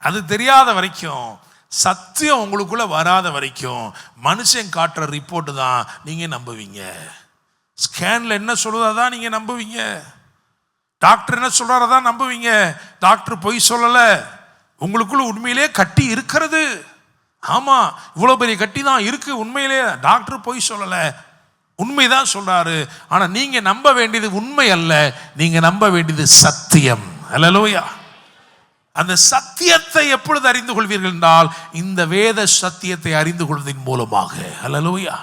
அது தெரியாத வரைக்கும், சத்தியம் உங்களுக்குள்ள வராத வரைக்கும் மனுஷன் காட்டுற ரிப்போர்ட் தான் நீங்க நம்புவீங்க. ஸ்கேன்ல என்ன சொல்லுதான் நீங்க நம்புவீங்க. டாக்டர் என்ன சொல்றாரதான் நம்புவீங்க. டாக்டர் பொய் சொல்லல, உங்களுக்குள்ள உண்மையிலே கட்டி இருக்கிறது. ஆமா, இவ்வளவு பெரிய கட்டி தான் இருக்கு, உண்மையிலே டாக்டர் பொய் சொல்லல, உண்மைதான் சொல்றாரு. ஆனா நீங்க நம்ப வேண்டியது உண்மை அல்ல, நீங்க நம்ப வேண்டியது சத்தியம். அல்லேலூயா. அந்த சத்தியத்தை எப்பொழுது அறிந்து கொள்வீர்கள் என்றால் இந்த வேத சத்தியத்தை அறிந்து கொள்வதன் மூலமாக. அல்லேலூயா.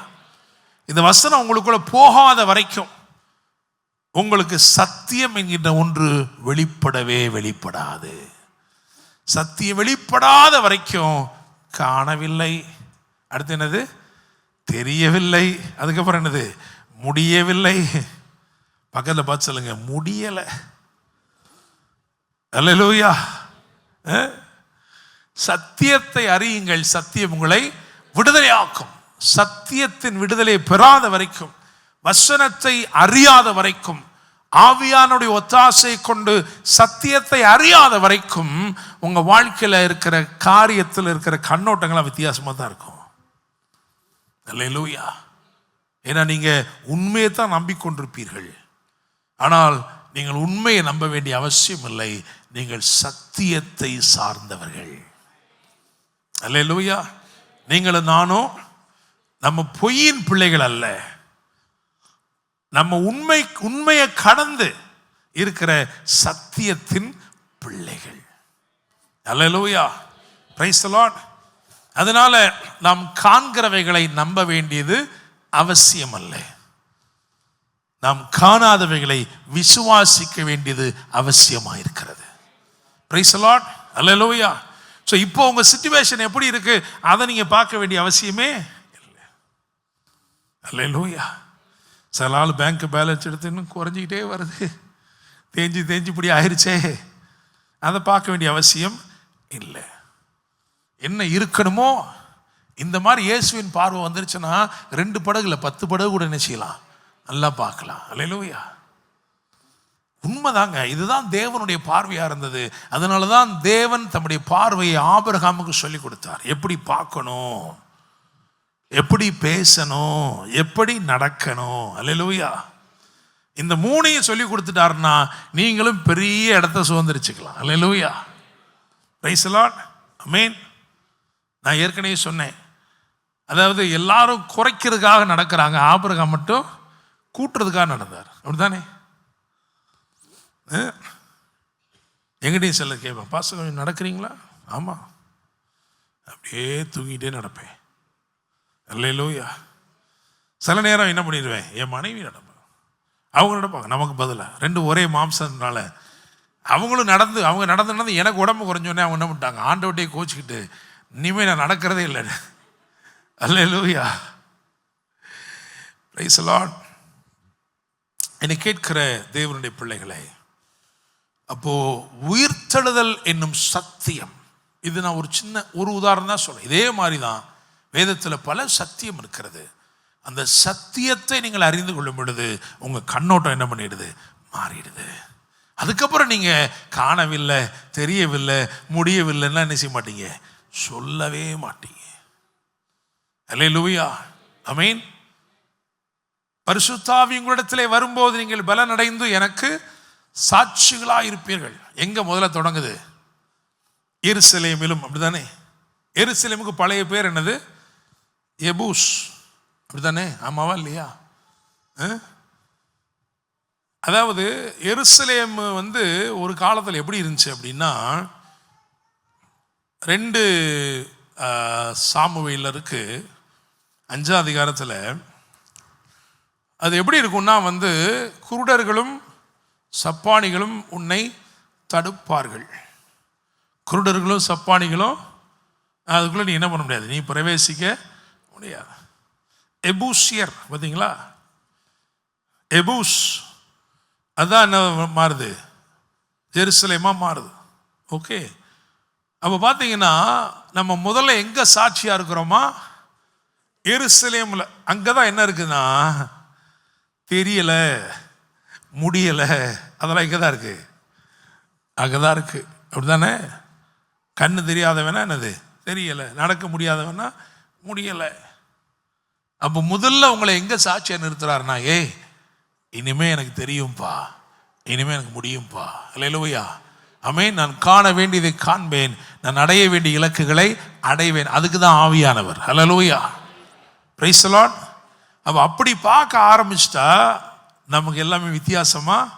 இந்த வசனம் உங்களுக்குள்ள போகாத வரைக்கும் உங்களுக்கு சத்தியம் என்கின்ற ஒன்று வெளிப்படாது. சத்தியம் வெளிப்படாத வரைக்கும் காணவில்லை, அடுத்து என்னது? தெரியவில்லை, அதுக்கப்புறம் என்னது? முடியவில்லை. பக்கத்தில் பார்த்து சொல்லுங்க, முடியலை. அல்லேலூயா. சத்தியத்தை அறியுங்கள், சத்தியம் உங்களை விடுதலையாக்கும். சத்தியத்தின் விடுதலை பெறாத வரைக்கும், வசனத்தை அறியாத வரைக்கும், ஆவியானுடைய ஒத்தாசை கொண்டு சத்தியத்தை அறியாத வரைக்கும் உங்க வாழ்க்கையில் இருக்கிற காரியத்தில் இருக்கிற கண்ணோட்டங்கள்லாம் வித்தியாசமாக தான் இருக்கும். அல்லேலூயா. ஏன்னா நீங்க உண்மையை தான் நம்பிக்கொண்டிருப்பீர்கள். ஆனால் நீங்கள் உண்மையை நம்ப வேண்டிய அவசியம் இல்லை, நீங்கள் சத்தியத்தை சார்ந்தவர்கள். அல்லேலூயா. நீங்களும் நானும் நம்ம பொய்யின் பிள்ளைகள் அல்ல, நம்ம உண்மையை கடந்து இருக்கிற சத்தியத்தின் பிள்ளைகள். அல்லேலூயா. Praise the Lord. அதனால நாம் காண்கிறவைகளை நம்ப வேண்டியது அவசியம் அல்ல, நாம் காணாதவைகளை விசுவாசிக்க வேண்டியது அவசியமாயிருக்கிறது. Praise the Lord. அல்லேலூயா. ஸோ இப்போ உங்க சிச்சுவேஷன் எப்படி இருக்கு அதை நீங்க பார்க்க வேண்டிய அவசியமே இல்லை. அல்லேலூயா. சில ஆள் பேங்க் பேலன்ஸ் எடுத்து இன்னும் குறைஞ்சிக்கிட்டே வருது, தேஞ்சு இப்படி ஆயிடுச்சே, அதை பார்க்க வேண்டிய அவசியம் இல்லை. என்ன இருக்கணுமோ இந்த மாதிரி இயேசுவின் பார்வை வந்துருச்சுன்னா 2 படகுல 10 படகு கூட என்ன செய்யலாம், நல்லா பார்க்கலாம். அல்லேலூயா. உண்மைதாங்க, இதுதான் தேவனுடைய பார்வையா இருந்தது. அதனால தான் தேவன் தம்முடைய பார்வையை ஆபிரகாமுக்கு சொல்லி கொடுத்தார். எப்படி பார்க்கணும், எப்படி பேசணும், எப்படி நடக்கணும். அல்லேலூயா. இந்த 3ஐயும் சொல்லி கொடுத்துட்டாருன்னா நீங்களும் பெரிய இடத்த சுதந்திரிச்சுக்கலாம். அல்லேலூயா. Praise the Lord. ஆமென். நான் ஏற்கனவே சொன்னேன், அதாவது எல்லாரும் குறைக்கிறதுக்காக நடக்கிறாங்க, ஆபிரகாம் மட்டும் கூட்டுறதுக்காக நடந்தார். அப்படித்தானே? எங்கிட்டையும் சில கேட்பேன், பாஸ்டர் கொஞ்சம் நடக்கிறீங்களா? ஆமாம், அப்படியே தூங்கிட்டே நடப்பேன். அல்லேலூயா. சில நேரம் என்ன பண்ணிடுவேன், என் மனைவி நடப்பேன், அவங்க நடப்பாங்க, நமக்கு பதிலாக 2 ஒரே மாம்சம்னால அவங்களும் அவங்க நடந்து எனக்கு உடம்பு குறைஞ்சோடனே அவங்க என்ன பண்ணிட்டாங்க, ஆண்டவட்டையே கோச்சிக்கிட்டு இனிமேல் நான் நடக்கிறதே இல்லை. அல்லேலூயா. Praise the Lord. என்னை கேட்கிற தேவனுடைய பிள்ளைகளை, அப்போ உயிர்த்தெழுதல் என்னும் சத்தியம், இது நான் ஒரு உதாரணம் தான் சொல்றேன். இதே மாதிரி தான் வேதத்தில் பல சத்தியம் இருக்கிறது. அந்த சத்தியத்தை நீங்கள் அறிந்து கொள்ளும் பொழுது உங்க கண்ணோட்டம் என்ன பண்ணிடுது, மாறிடுது. அதுக்கப்புறம் நீங்க காணவில்லை, தெரியவில்லை, முடியவில்லைன்னா என்ன செய்ய மாட்டீங்க, சொல்லவே மாட்டீங்க. அல்லேலூயா. ஆமென். பரிசுத்த ஆவி உங்களிடத்திலே வரும்போது நீங்கள் பலனடைந்து எனக்கு சாட்சிகளாக இருப்பீர்கள். எங்க முதல்ல தொடங்குது, எருசலேமிலும், அப்படிதானே? எருசலேமுக்கு பழைய பேர் என்னது? எபூஸ், அப்படிதானே? ஆமாவா இல்லையா? அதாவது எருசலேம் ஒரு காலத்தில் எப்படி இருந்துச்சு அப்படின்னா, 2 சாமுவேலருக்கு 5ஆம் அதிகாரத்தில் அது எப்படி இருக்கும்னா, குருடர்களும் சப்பானிகளும் உன்னை தடுப்பார்கள். குருடர்களும் சப்பானிகளும் அதுக்குள்ளே நீ என்ன பண்ண முடியாது, நீ பிரவேசிக்க முடியாது. எபூசியர் பார்த்தீங்களா? எபூஸ் அதான் என்ன மாறுது, ஜெருசலேமாக மாறுது. ஓகே, அப்போ பார்த்தீங்கன்னா நம்ம முதல்ல எங்கே சாட்சியாக இருக்கிறோமா? எருசலேமில். அங்கே தான் என்ன இருக்குதுன்னா, தெரியலை, முடியலை, அதெல்லாம் இங்கே தான் இருக்குது, அங்கே தான் இருக்குது. அப்படி தானே? கண்ணு தெரியாதவனா என்னது, தெரியலை. நடக்க முடியாதவனா முடியலை. அப்போ முதல்ல உங்களை எங்கே சாட்சியாக நிறுத்துறாருனா, இனிமே எனக்கு தெரியும்பா, இனிமே எனக்கு முடியும்பா. அல்லேலூயா, ஆமென். நான் காண வேண்டியதை காண்பேன், நான் அடைய வேண்டிய இலக்குகளை அடைவேன். அதுக்கு தான் ஆவியானவர். அல்லேலூயா, பிரைஸ் தி லார்ட். அப்போ அப்படி பார்க்க ஆரம்பிச்சிட்டா நமக்கு எல்லாமே வித்தியாசமாக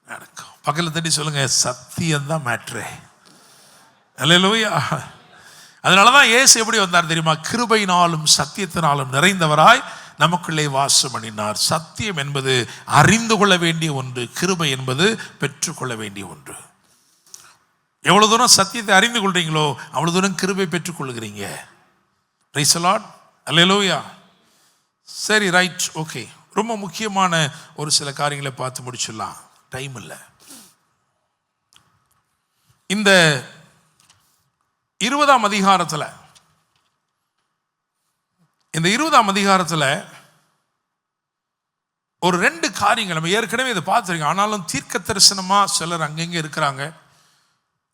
நடக்கும். பக்கத்தில் தட்டி சொல்லுங்க, சத்தியம்தான் மேட்ரே. அல்லேலூயா. அதனால தான் இயேசு எப்படி வந்தார் தெரியுமா? கிருபையினாலும் சத்தியத்தினாலும் நிறைந்தவராய் நமக்குள்ளே வாசம் பண்ணினார். சத்தியம் என்பது அறிந்து கொள்ள வேண்டிய ஒன்று, கிருபை என்பது பெற்றுக்கொள்ள வேண்டிய ஒன்று. எவ்வளவு தூரம் சத்தியத்தை அறிந்து கொள்றீங்களோ அவ்வளவு தூரம் கிருபை பெற்றுக்கொள்கிறீங்க. Price the Lord. அல்லேலூயா. சரி, ரைட், ஓகே. ரொம்ப முக்கியமான ஒரு சில காரியங்களை பார்த்து முடிச்சிடலாம், டைம் இல்லை. இந்த 20ஆம் அதிகாரத்தில், இந்த 20ஆம் அதிகாரத்தில் ஒரு 2 காரியங்கள் நம்ம ஏற்கனவே இதை பார்த்துருக்கோம். ஆனாலும் தீர்க்க தரிசனமாக சிலர் அங்கங்கே இருக்கிறாங்க,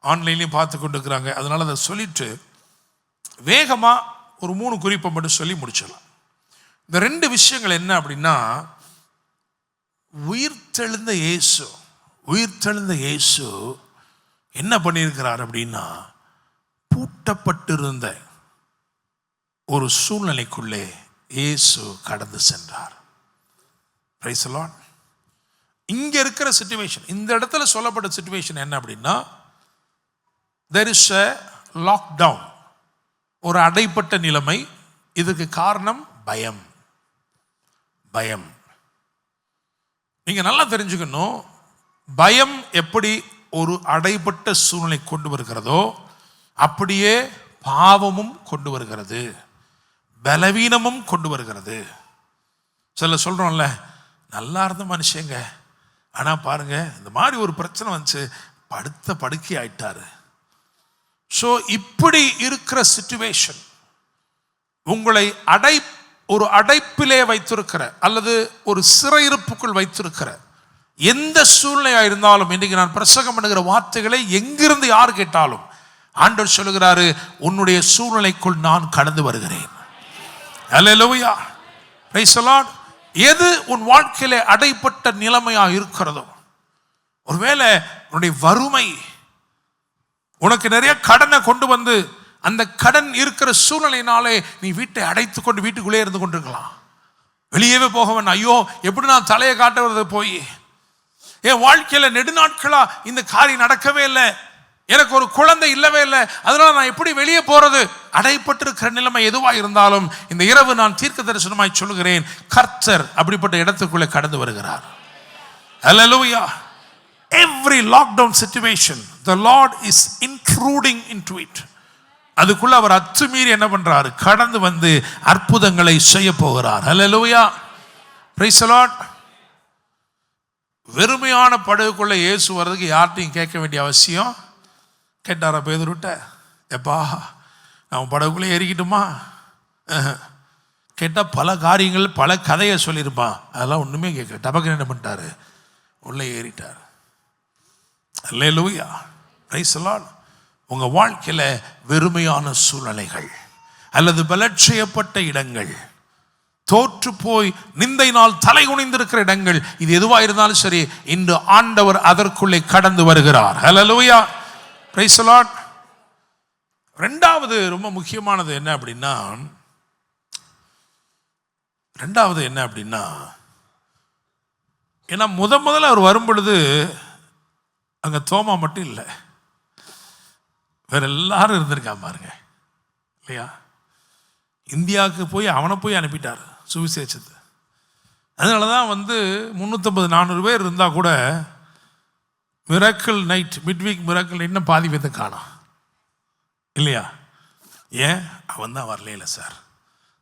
ஆன்லைன்லையும் பார்த்து கொண்டு இருக்கிறாங்க. அதனால அதை சொல்லிட்டு வேகமாக ஒரு 3 குறிப்பை மட்டும் சொல்லி முடிச்சிடலாம். இந்த 2 விஷயங்கள் என்ன அப்படின்னா, உயிர்த்தெழுந்த இயேசு என்ன பண்ணியிருக்கிறார் அப்படின்னா, பூட்டப்பட்டிருந்த ஒரு சூழ்நிலைக்குள்ளே இயேசு கடந்து சென்றார். Price the Lord. இங்க இருக்கிற சிச்சுவேஷன், இந்த இடத்துல சொல்லப்பட்ட சிச்சுவேஷன் என்ன அப்படின்னா, there is a lockdown, ஒரு அடைப்பட்ட நிலைமை. இதுக்கு காரணம் பயம். நீங்க நல்லா தெரிஞ்சுக்கணும், பயம் எப்படி ஒரு அடைப்பட்ட சூழ்நிலை கொண்டு வருகிறதோ அப்படியே பாவமும் கொண்டு வருகிறது, பலவீனமும் கொண்டு வருகிறது. சில சொல்றோம்ல, நல்லா இருந்த மனுஷங்க, ஆனா பாருங்க இந்த மாதிரி ஒரு பிரச்சனை வந்துச்சு, படுத்த படுக்கை ஆயிட்டாரு. ஸோ இப்படி இருக்கிற சிச்சுவேஷன் உங்களை ஒரு அடைப்பிலே வைத்திருக்கிற அல்லது ஒரு சிறையிருப்புக்குள் வைத்திருக்கிற எந்த சூழ்நிலையா இருந்தாலும், இன்றைக்கு நான் பிரசங்கம் பண்ணுகிற வார்த்தைகளை எங்கிருந்து யார் கேட்டாலும் ஆண்டவர் சொல்லுகிறாரு, உன்னுடைய சூழ்நிலைக்குள் நான் கடந்து வருகிறேன். அல்லேலூயா, பிரைஸ் தி லார்ட். எது உன் வாழ்க்கையிலே அடைப்பட்ட நிலைமையா இருக்கிறதோ, ஒருவேளை உன்னுடைய வறுமை உனக்கு நிறைய கடனை கொண்டு வந்து அந்த கடன் இருக்கிற சூழ்நிலையினாலே நீ வீட்டை அடைத்து கொண்டு வீட்டுக்குள்ளே இருந்து கொண்டிருக்கலாம், வெளியவே போக வேண்டாம். ஐயோ எப்படி நான் தலையை காட்டுறது, போய் என் வாழ்க்கையில நெடுநாட்களா இந்த காரியம் நடக்கவே இல்லை, எனக்கு ஒரு குழந்தை இல்லவே இல்லை, அதனால நான் எப்படி வெளியே போறது? அடைப்பட்டிருக்கிற நிலைமை எதுவாக இருந்தாலும் இந்த இரவு நான் தீர்க்க தரிசனமாய் சொல்லுகிறேன், கர்த்தர் அப்படிப்பட்ட இடத்துக்குள்ளே கடந்து வருகிறார். ஹல்லேலூயா. Every lockdown situation, the Lord is intruding into it. அதுக்குள்ள அவர் அத்துமீறி என்ன பண்றாரு? கடந்து வந்து அற்புதங்களை செய்ய போகிறார். ஹல்லேலூயா, பிரைஸ் தி லார்ட். வெறுமையான படகுக்குள்ள இயேசு வர்றதுக்கு யார்ட்டையும் கேட்க வேண்டிய அவசியம். கேட்டாரா பேதுருட்ட, எப்பா நான் படகுக்குள்ளே ஏறிக்கிட்டுமா? கேட்டால் பல காரியங்கள் பல கதையை சொல்லியிருப்பான், அதெல்லாம் ஒன்றுமே கேட்க, டபக்கு என்ன பண்ணிட்டாரு? உள்ளே ஏறிட்டார். அல்லேலூயா, பிரைஸ் தி லார்ட். உங்கள் வாழ்க்கையில் வெறுமையான சூழ்நிலைகள் அல்லது பலட்சயப்பட்ட இடங்கள், தோற்று போய் நிந்தையினால் தலை குனிந்திருக்கிற இடங்கள், இது எதுவாக இருந்தாலும் சரி, இன்று ஆண்டவர் அதற்குள்ளே கடந்து வருகிறார். ஹல்லேலூயா, பிரைஸ் தி லார்ட். ரெண்டாவது ரொம்ப முக்கியமானது என்ன அப்படின்னா ஏன்னா முதல்ல அவர் வரும் பொழுது அங்கே தோமா மட்டும் இல்லை, வேற எல்லாரும் இருந்திருக்கா பாருங்க இல்லையா. இந்தியாவுக்கு போய் அவனை போய் அனுப்பிட்டார் சுவிசேஷத்தை. அதனால தான் 350-400 பேர் இருந்தால் கூட மிராக்கிள் நைட், மிட்வீக் மிராக்கிள் இன்னும் பாதி பேர்த்த காணோம் இல்லையா. ஏன்? அவன் தான் வரல சார்,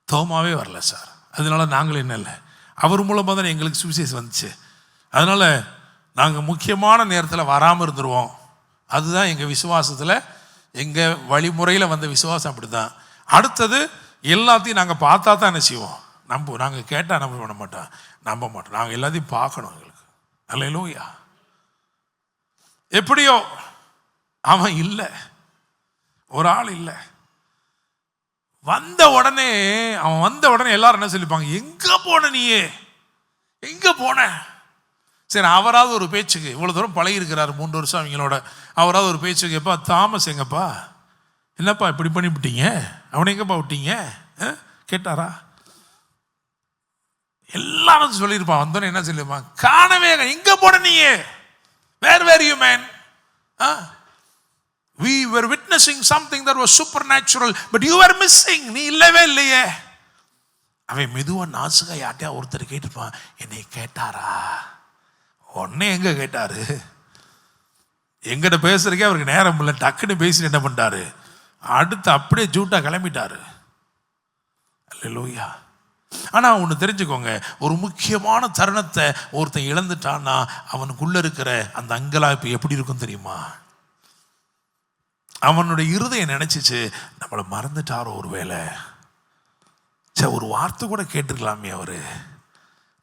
தோமாவே வரல சார். அதனால நாங்கள் என்ன இல்லை, அவர் மூலமாக தான் எங்களுக்கு சுவிசேஷம் வந்துச்சு. அதனால் நாங்கள் முக்கியமான நேரத்தில் வராமல் இருந்துருவோம். அதுதான் எங்கள் விசுவாசத்தில், எங்கள் வழிமுறையில் வந்த விசுவாசம் அப்படி தான். அடுத்தது எல்லாத்தையும் நாங்கள் பார்த்தா தான் என்ன செய்வோம், நாங்கள் கேட்டால் நம்ப மாட்டோம். நாங்கள் எல்லாத்தையும் பார்க்கணும். எங்களுக்கு அல்லேலூயா. எப்படியோ அவன் இல்லை, ஒரு ஆள் இல்லை. அவன் வந்த உடனே எல்லாரும் என்ன சொல்லிப்பாங்க, எங்கே போன நீயே, எங்கே போன? சரி, அவராவது ஒரு பேச்சுக்கு, இவ்வளோ தூரம் பழகிருக்கிறாரு 3 வருஷம் அவங்களோட, அவராவது ஒரு பேச்சுக்கு, எப்பா தாமஸ் எங்கப்பா, என்னப்பா இப்படி பண்ணிவிட்டீங்க, அவனை எங்கப்பா விட்டீங்க கேட்டாரா? எல்லாரும் சொல்லியிருப்பான். வந்தோன்னு என்ன சொல்லியிருப்பான், காணவே, எங்கே போன நீயே, where were you man? We were witnessing something that was supernatural, but you were missing. நீ இல்லவே இல்லையே. அவன் மெதுவா நாசுகா யார்ட்டையா ஒருத்தர் கேட்டிருப்பான், என்னை கேட்டாரா? உடனே எங்க கேட்டாரு, எங்கிட்ட பேசுறதுக்கே அவருக்கு நேரம் இல்லை, டக்குன்னு பேசி என்ன பண்ணிட்டாரு, அடுத்து அப்படியே ஜூட்டா கிளம்பிட்டாரு. அல்லேலூயா. ஆனா ஒன்று தெரிஞ்சுக்கோங்க, ஒரு முக்கியமான தருணத்தை ஒருத்தன் இழந்துட்டான்னா அவனுக்குள்ள இருக்கிற அந்த அங்கலாய்ப்பு எப்படி இருக்கும் தெரியுமா? அவனுடைய இருதயம் நினைச்சிச்சு, நம்மளை மறந்துட்டாரோ ஒரு வேளை, ஒரு வார்த்தை கூட கேட்டிருக்கலாமே அவரு,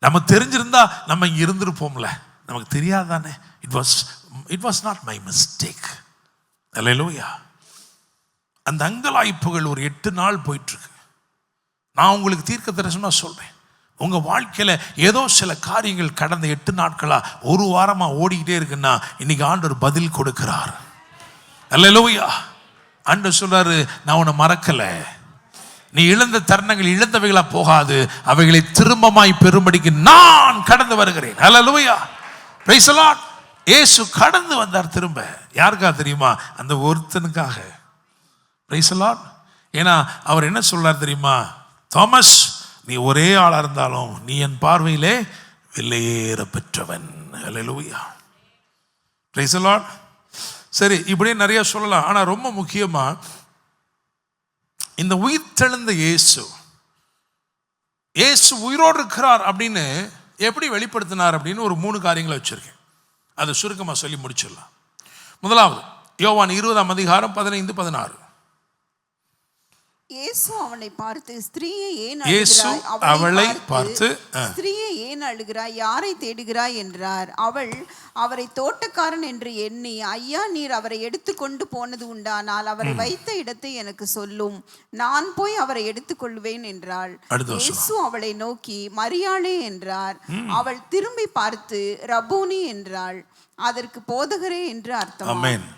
நம்ம தெரிஞ்சிருந்தா நம்ம இங்க இருந்திருப்போம்ல, நமக்கு தெரியாதானே. It was not my mistake. அல்லேலூயா. அந்த அங்கலாய்ப்புகள் ஒரு 8 நாள் போயிட்டு இருக்கு. நான் உங்களுக்கு தீர்க்க தரிசனமா சொல்றேன், உங்க வாழ்க்கையில ஏதோ சில காரியங்கள் கடந்த 8 நாட்களா, ஒரு வாரமா ஓடிக்கிட்டே இருக்குன்னா இன்னைக்கு ஆண்டவர் பதில் கொடுக்கிறார். அல்லேலூயா. ஆண்டவர் சொல்றாரு, நான் உன்னை மறக்கல, நீ இழந்த தருணங்கள் இழந்தவைகளா போகாது, அவைகளை திரும்பமாய் பெறும்படிக்கு நான் கடந்து வருகிறேன். அல்லேலூயா. Praise the Lord. இயேசு கடந்து வந்தார் திரும்ப. யாருக்கா தெரியுமா? அந்த ஒருத்தனுக்காக. Price the Lord. ஏன்னா அவர் என்ன சொல்றார் தெரியுமா? தாமஸ், நீ ஒரே ஆளா இருந்தாலும் நீ என் பார்வையிலே விலையேற பெற்றவன். அல்லேலூயா. Praise the Lord. சரி, இப்படியே நிறைய சொல்லலாம். ஆனா ரொம்ப முக்கியமா இந்த உயிர்த்தெழுந்த இயேசு உயிரோடு இருக்கிறார் அப்படின்னு எப்படி வெளிப்படுத்தினார் அப்படின்னு ஒரு 3 காரியங்களை வச்சிருக்கேன். அதை சுருக்கமா சொல்லி முடிச்சிடலாம். முதலாவது, யோவான் 20ஆம் அதிகாரம் 15-16. இயேசு அவனை பார்த்து, ஸ்திரீயை ஏன் அழுகிறாய்? அவளை பார்த்து, ஸ்திரீயை ஏன் அழுகிறாய்? யாரை தேடுகிறாய் என்றார். அவள் அவரை தோட்டக்காரன் என்று எண்ணி, ஐயா, நீர் அவரை எடுத்துக்கொண்டு போனது உண்டானால் அவரை வைத்த இடத்தை எனக்கு சொல்லும், நான் போய் அவரை எடுத்துக்கொள்வேன் என்றாள். இயேசு அவளை நோக்கி, மரியாளே என்றார். அவள் திரும்பி பார்த்து, ரபூனி என்றாள். அதற்கு போதகரே என்று அர்த்தம். ஆமென்.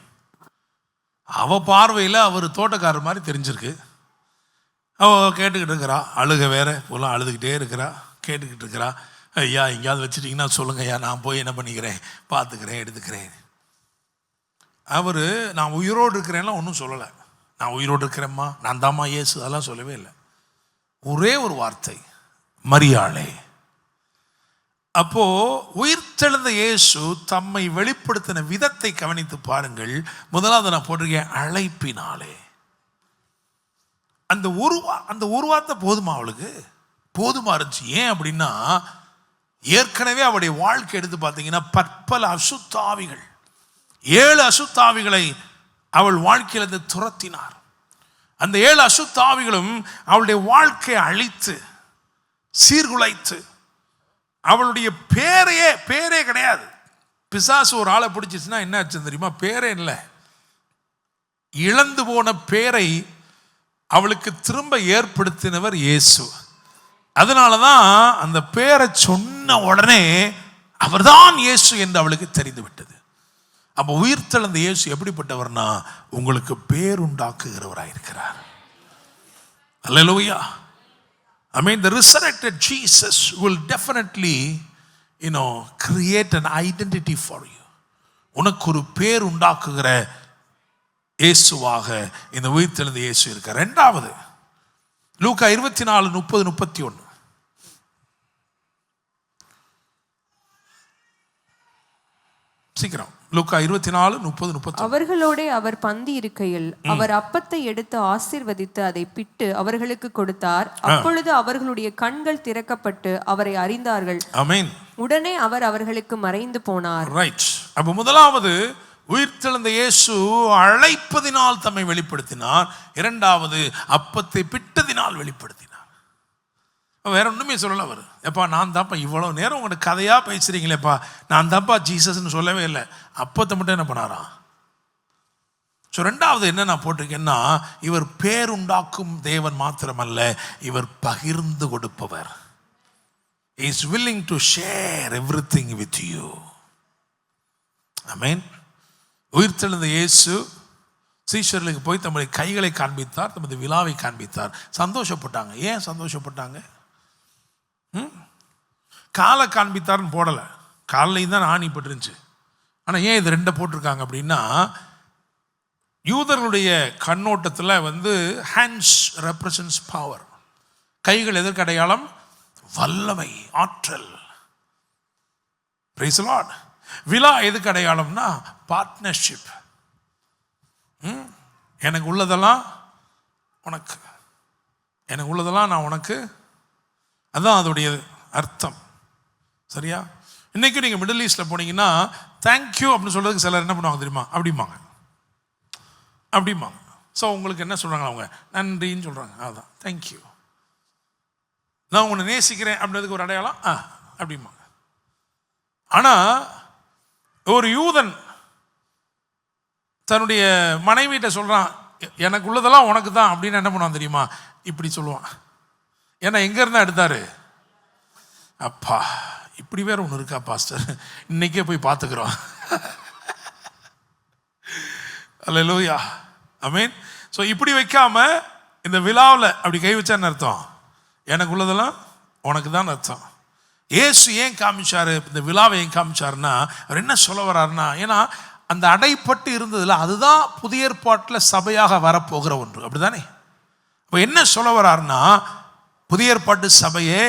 அவ பார்வையில் அவர் தோட்டக்காரர் மாதிரி தெரிஞ்சிருக்கு. அவள் கேட்டுக்கிட்டு இருக்கிறா, அழுக வேற போலாம், அழுதுகிட்டே இருக்கிறா, கேட்டுக்கிட்டு இருக்கிறா. ஐயா, எங்கேயாவது வச்சுட்டிங்கன்னா சொல்லுங்க ஐயா, நான் போய் என்ன பண்ணிக்கிறேன், பார்த்துக்கிறேன், எடுத்துக்கிறேன். அவர் நான் உயிரோடு இருக்கிறேன்லாம் ஒன்றும் சொல்லலை. நான் உயிரோடு இருக்கிறேம்மா, நான் தாம்மா இயேசு, அதெல்லாம் சொல்லவே இல்லை. ஒரே ஒரு வார்த்தை, மரியாளே. அப்போ உயிர்த்தெழுந்த இயேசு தம்மை வெளிப்படுத்தின விதத்தை கவனித்து பாருங்கள். முதலாவது நான் போட்டிருக்கேன், அழைப்பினாலே. அந்த ஒரு வார்த்தை போதுமா? அவளுக்கு போதுமா இருந்துச்சு. ஏன் அப்படின்னா, ஏற்கனவே அவளுடைய வாழ்க்கை எடுத்து பார்த்தீங்கன்னா பற்பல அசுத்தாவிகள், 7 அசுத்தாவிகளை அவள் வாழ்க்கையிலிருந்து துரத்தினார். அந்த 7 அசுத்தாவிகளும் அவளுடைய வாழ்க்கையை அழித்து சீர்குலைத்து, அவளுடைய பேரே கிடையாது. பிசாசு ஒரு ஆளை பிடிச்சிச்சுன்னா என்ன ஆச்சு தெரியுமா? பேரே இல்லை. இழந்து போன பேரை அவளுக்கு திரும்ப ஏற்படுத்தினவர் இயேசு. அதனாலதான் அந்த பேரை சொன்ன உடனே அவர்தான் இயேசு என்று அவளுக்கு தெரிந்து விட்டது. அப்போ உயிர்த்தெழுந்த இயேசு எப்படிப்பட்டவர்னா உங்களுக்கு பேருண்டாக்குகிறவராயிருக்கிறார். அல்லேலூயா. I mean, the resurrected Jesus will definitely, create an identity for you. உனக்கு ஒரு பேர் உண்டாக்குகிற இயேசுவாக இந்த உயிர்த்தெழுந்த இயேசு இருக்கார். இரண்டாவது லூக்கா 24:30-31. சீக்கிரம். லூக்கா 24:30-31. அவர்களோடே அவர் பந்தி இருக்கையில் அவர் அப்பத்தை எடுத்து ஆசீர்வதித்து அதை பிட்டு அவர்களுக்கு கொடுத்தார். அப்பொழுது அவர்களுடைய கண்கள் திறக்கப்பட்டு அவரை அறிந்தார்கள். ஆமென். உடனே அவர் அவர்களுக்கு மறைந்து போனார். ரைட். அப்ப முதலாவது உயிர்த்தெழுந்த இயேசு அழைப்பதினால் தம்மை வெளிப்படுத்தினார். இரண்டாவது அப்பத்தை பிட்டதினால் வெளிப்படுத்தினார். வேற ஒண்ணுமே சொல்லல அவர். எப்பா நான் தான்ப்பா இவ்வளவு நேரம் உங்களுக்கு கதையா பேசுறீங்களேப்பா, நான் தான்ப்பா ஜீசஸ்ன்னு சொல்லவே இல்லை. அப்பத்தை மட்டும் என்ன பண்ணாராம்? ஸோ ரெண்டாவது என்ன நான் போட்டிருக்கேன்னா, இவர் பேருண்டாக்கும் தேவன் மாத்திரமல்ல, இவர் பகிர்ந்து கொடுப்பவர். He is willing to share everything with you. ஆமென். உயிர்த்தெழுந்த இயேசு சீஷர்களுக்கு போய் தம்முடைய கைகளை காண்பித்தார், தமது விலாவை காண்பித்தார். சந்தோஷப்பட்டாங்க. ஏன் சந்தோஷப்பட்டாங்க? காலை காண்பித்தார்னு போடலை, காலையும் தான் ஆணி பட்டுருந்துச்சு. ஆனால் ஏன் இது ரெண்டை போட்டிருக்காங்க அப்படின்னா, யூதர்களுடைய கண்ணோட்டத்தில் ஹேண்ட்ஸ் ரெப்ரசன்ட்ஸ் பவர். கைகள் எதற்கு அடையாளம்? வல்லமை, ஆற்றல். Price the Lord. விலா எதுக்கு அடையாளம்னா பார்ட்னர்ஷிப். எனக்கு உள்ளதெல்லாம் உனக்கு, எனக்கு உள்ளதெல்லாம் நான் உனக்கு. அதுதான் அதோடைய அர்த்தம். சரியா? இன்னைக்கு நீங்கள் மிடில் ஈஸ்டில் போனீங்கன்னா தேங்க்யூ அப்படின்னு சொல்றதுக்கு சிலர் என்ன பண்ணுவாங்க தெரியுமா? அப்படிம்பாங்க. ஸோ உங்களுக்கு என்ன சொல்கிறாங்க? அவங்க நன்றின்னு சொல்கிறாங்க. அதுதான் தேங்க்யூ. நான் உன்னை நேசிக்கிறேன் அப்படின்றதுக்கு ஒரு அடையாளம் அப்படிம்பாங்க. ஆனால் ஒரு யூதன் தன்னுடைய மனைவியிட்ட சொல்கிறான், எனக்கு உள்ளதெல்லாம் உனக்கு தான் அப்படின்னு என்ன பண்ணுவான் தெரியுமா? இப்படி சொல்லுவான். ஏன்னா எங்கேருந்தா எடுத்தாரு? அப்பா இப்படி வேற ஒன்று இருக்கா பாஸ்டர், இன்னைக்கே போய் பார்த்துக்கிறோம். அல்லேலூயா. ஆமென். ஸோ இப்படி வைக்காம இந்த விழாவில் அப்படி கை வச்சான்னு அர்த்தம், எனக்கு உள்ளதெல்லாம் உனக்கு தான் அர்த்தம். இயேசு ஏன் காமிச்சாரு இந்த விழாவை? ஏன் காமிச்சாருன்னா, அவர் என்ன சொல்ல வர்றாருன்னா, ஏன்னா அந்த அடைப்பட்டு இருந்ததுல அதுதான் புதிய ஏற்பாட்டில் சபையாக வரப்போகிற ஒன்று. அப்படிதானே? இப்போ என்ன சொல்ல வர்றாருன்னா, புதிய ஏற்பாட்டு சபையே,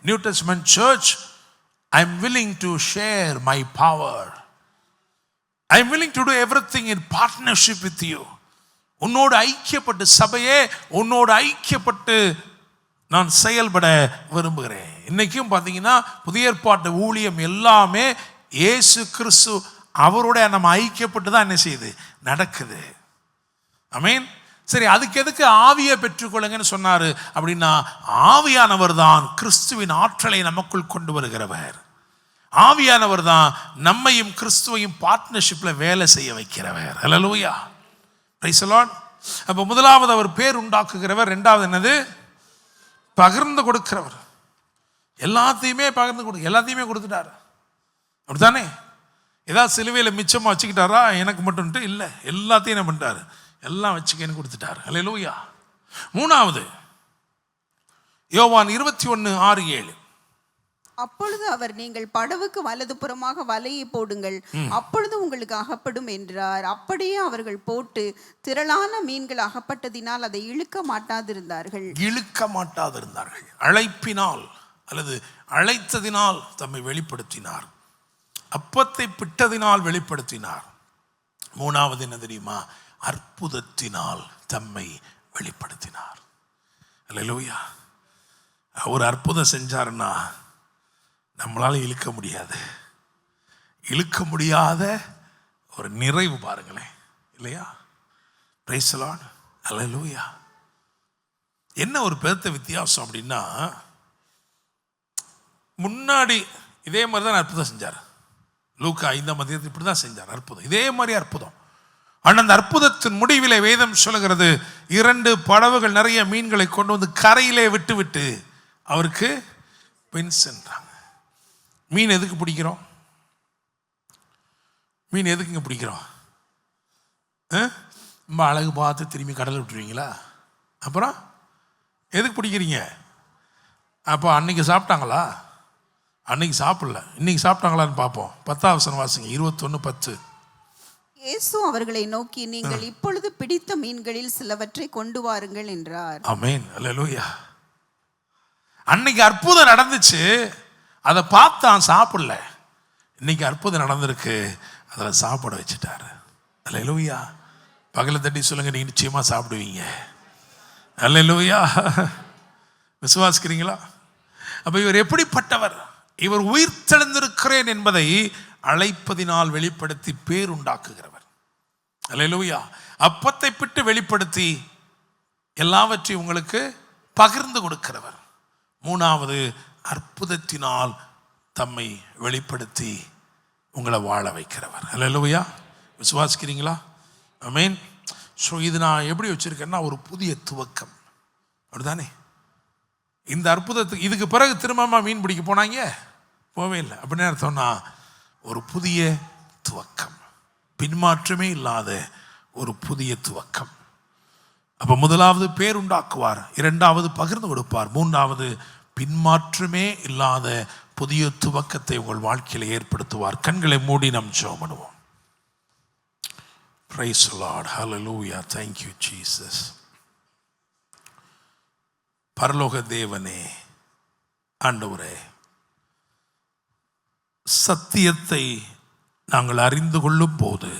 New Testament church, I am willing to share my power. I am willing to do everything in partnership with you. உன்னோடு ஐக்கியப்பட்டு, சபையே உன்னோடு ஐக்கியப்பட்டு நான் செயல்பட விரும்புகிறேன். இன்னைக்கும் பார்த்தீங்கன்னா புதிய ஏற்பாட்டு ஊழியம் எல்லாமே இயேசு கிறிஸ்து அவரோட நம்ம ஐக்கியப்பட்டு தான் என்ன செய்யுது, நடக்குது. ஆமென். சரி, அதுக்கு எதுக்கு ஆவியை பெற்றுக்கொள்ளுங்கன்னு சொன்னாரு அப்படின்னா, ஆவியானவர் தான் கிறிஸ்துவின் ஆற்றலை நமக்குள் கொண்டு வருகிறவர். ஆவியானவர் தான் நம்மையும் கிறிஸ்துவையும் பார்ட்னர்ஷிப்ல வேலை செய்ய வைக்கிறவர். ஹல்லேலூயா. Price the Lord. அப்போ முதலாவது அவர் பேர் உண்டாக்குகிறவர், இரண்டாவது என்னது? பகிர்ந்து கொடுக்கிறவர். எல்லாத்தையுமே எல்லாத்தையுமே கொடுத்துட்டாரு. அப்படித்தானே? ஏதாவது சிலுவையில் மிச்சமாக வச்சுக்கிட்டாரா எனக்கு மட்டும்ட்டு? இல்லை, எல்லாத்தையும் என்ன பண்ணிட்டாரு? எல்லாம் வச்சுக்கன்னு கொடுத்துட்டாரு. அல்லேலூயா. மூணாவது யோவான் 21:6-7. அப்பொழுது அவர், நீங்கள் படவுக்கு வலது புறமாக வலையை போடுங்கள், அப்பொழுது உங்களுக்கு அகப்படும் என்றார். அப்படியே அவர்கள் போட்டு திரளான மீன்கள் அகப்பட்டதினால் அதை இழுக்க மாட்டாதிருந்தார்கள். அழைப்பினால் அல்லது அழைத்ததினால் தம்மை வெளிப்படுத்தினார். அப்பத்தை பிட்டதினால் வெளிப்படுத்தினார். மூணாவது என்ன தெரியுமா? அற்புதத்தினால் தம்மை வெளிப்படுத்தினார். அல்லேலூயா. ஒரு அற்புதம் செஞ்சாருன்னா நம்மளால இழுக்க முடியாத ஒரு நிறைவு பாருங்களேன், இல்லையா? Praise the Lord. அல்லேலூயா. என்ன ஒரு பெருத்த வித்தியாசம் அப்படின்னா, முன்னாடி இதே மாதிரி தான் அற்புதம் செஞ்சார். லூக்கா 5:10 இப்படி தான் செஞ்சார் அற்புதம், இதே மாதிரி அற்புதம். ஆனால் அந்த அற்புதத்தின் முடிவிலே வேதம் சொல்லுகிறது, 2 படவுகள் நிறைய மீன்களை கொண்டு வந்து கரையிலே விட்டு அவருக்கு பின் சென்றாங்க. மீன் எதுக்கு பிடிக்கிறோம்? மீன் எதுக்குங்க பிடிக்கிறோம்? ரொம்ப அழகு பார்த்து திரும்பி கடலில் விட்டுருவீங்களா? அப்புறம் எதுக்கு பிடிக்கிறீங்க? அப்போ அன்னைக்கு சாப்பிட்டாங்களா? அன்னைக்கு சாப்பிடல, இன்னைக்கு சாப்பிட்டாங்களான்னு பார்ப்போம். 10ஆம் வசனம் வாசிங்க, 21:10. இயேசு அவர்களை நோக்கி, நீங்கள் இப்பொழுது பிடித்த மீன்களில் சிலவற்றை கொண்டு வாருங்கள் என்றார். ஆமென், அல்லேலூயா. அன்னைக்கு அற்புதம் நடந்துச்சு, அதை பார்த்தான், சாப்பிடல. இன்னைக்கு அற்புதம் நடந்திருக்கு, அதில் சாப்பிட வச்சுட்டாரு. அல்லேலூயா. பகல தட்டி சொல்லுங்க, நீங்க நிச்சயமா சாப்பிடுவீங்க. அல்லேலூயா. விசுவாசிக்கிறீங்களா? அப்ப இவர் எப்படிப்பட்டவர்? இவர் உயிர் தெழுந்திருக்கிறேன் என்பதை அழைப்பதினால் வெளிப்படுத்தி பேருண்டாக்குகிறவர். அல்லேலூயா. அப்பத்தை பிட்டு வெளிப்படுத்தி எல்லாவற்றையும் உங்களுக்கு பகிர்ந்து கொடுக்கிறவர். மூணாவது, அற்புதத்தினால் தம்மை வெளிப்படுத்தி உங்களை வாழ வைக்கிறவர். அல்லேலூயா. விசுவாசிக்கிறீங்களா? ஆமென். ஸோ இது நான் எப்படி வச்சிருக்கேன்னா, ஒரு புதிய துவக்கம், அப்படிதானே? இந்த அற்புதத்துக்கு இதுக்கு பிறகு திரும்பமா மீன் பிடிக்க போனாங்க? போவே இல்லை. அப்படின்னு அர்த்தம்னா, ஒரு புதிய துவக்கம், பின்மாற்றமே இல்லாத ஒரு புதிய துவக்கம். அப்போ முதலாவது பேருண்டாக்குவார், இரண்டாவது பகிர்ந்து கொடுப்பார், மூன்றாவது பின்மாற்றமே இல்லாத புதிய துவக்கத்தை உங்கள் வாழ்க்கையில் ஏற்படுத்துவார். கண்களை மூடி நாம் ஜெபம் பண்ணுவோம். Praise the Lord. Hallelujah. Thank you, Jesus. பரலோக தேவனே, ஆண்டவரே, சத்தியத்தை நாங்கள் அறிந்து கொள்ளும் போது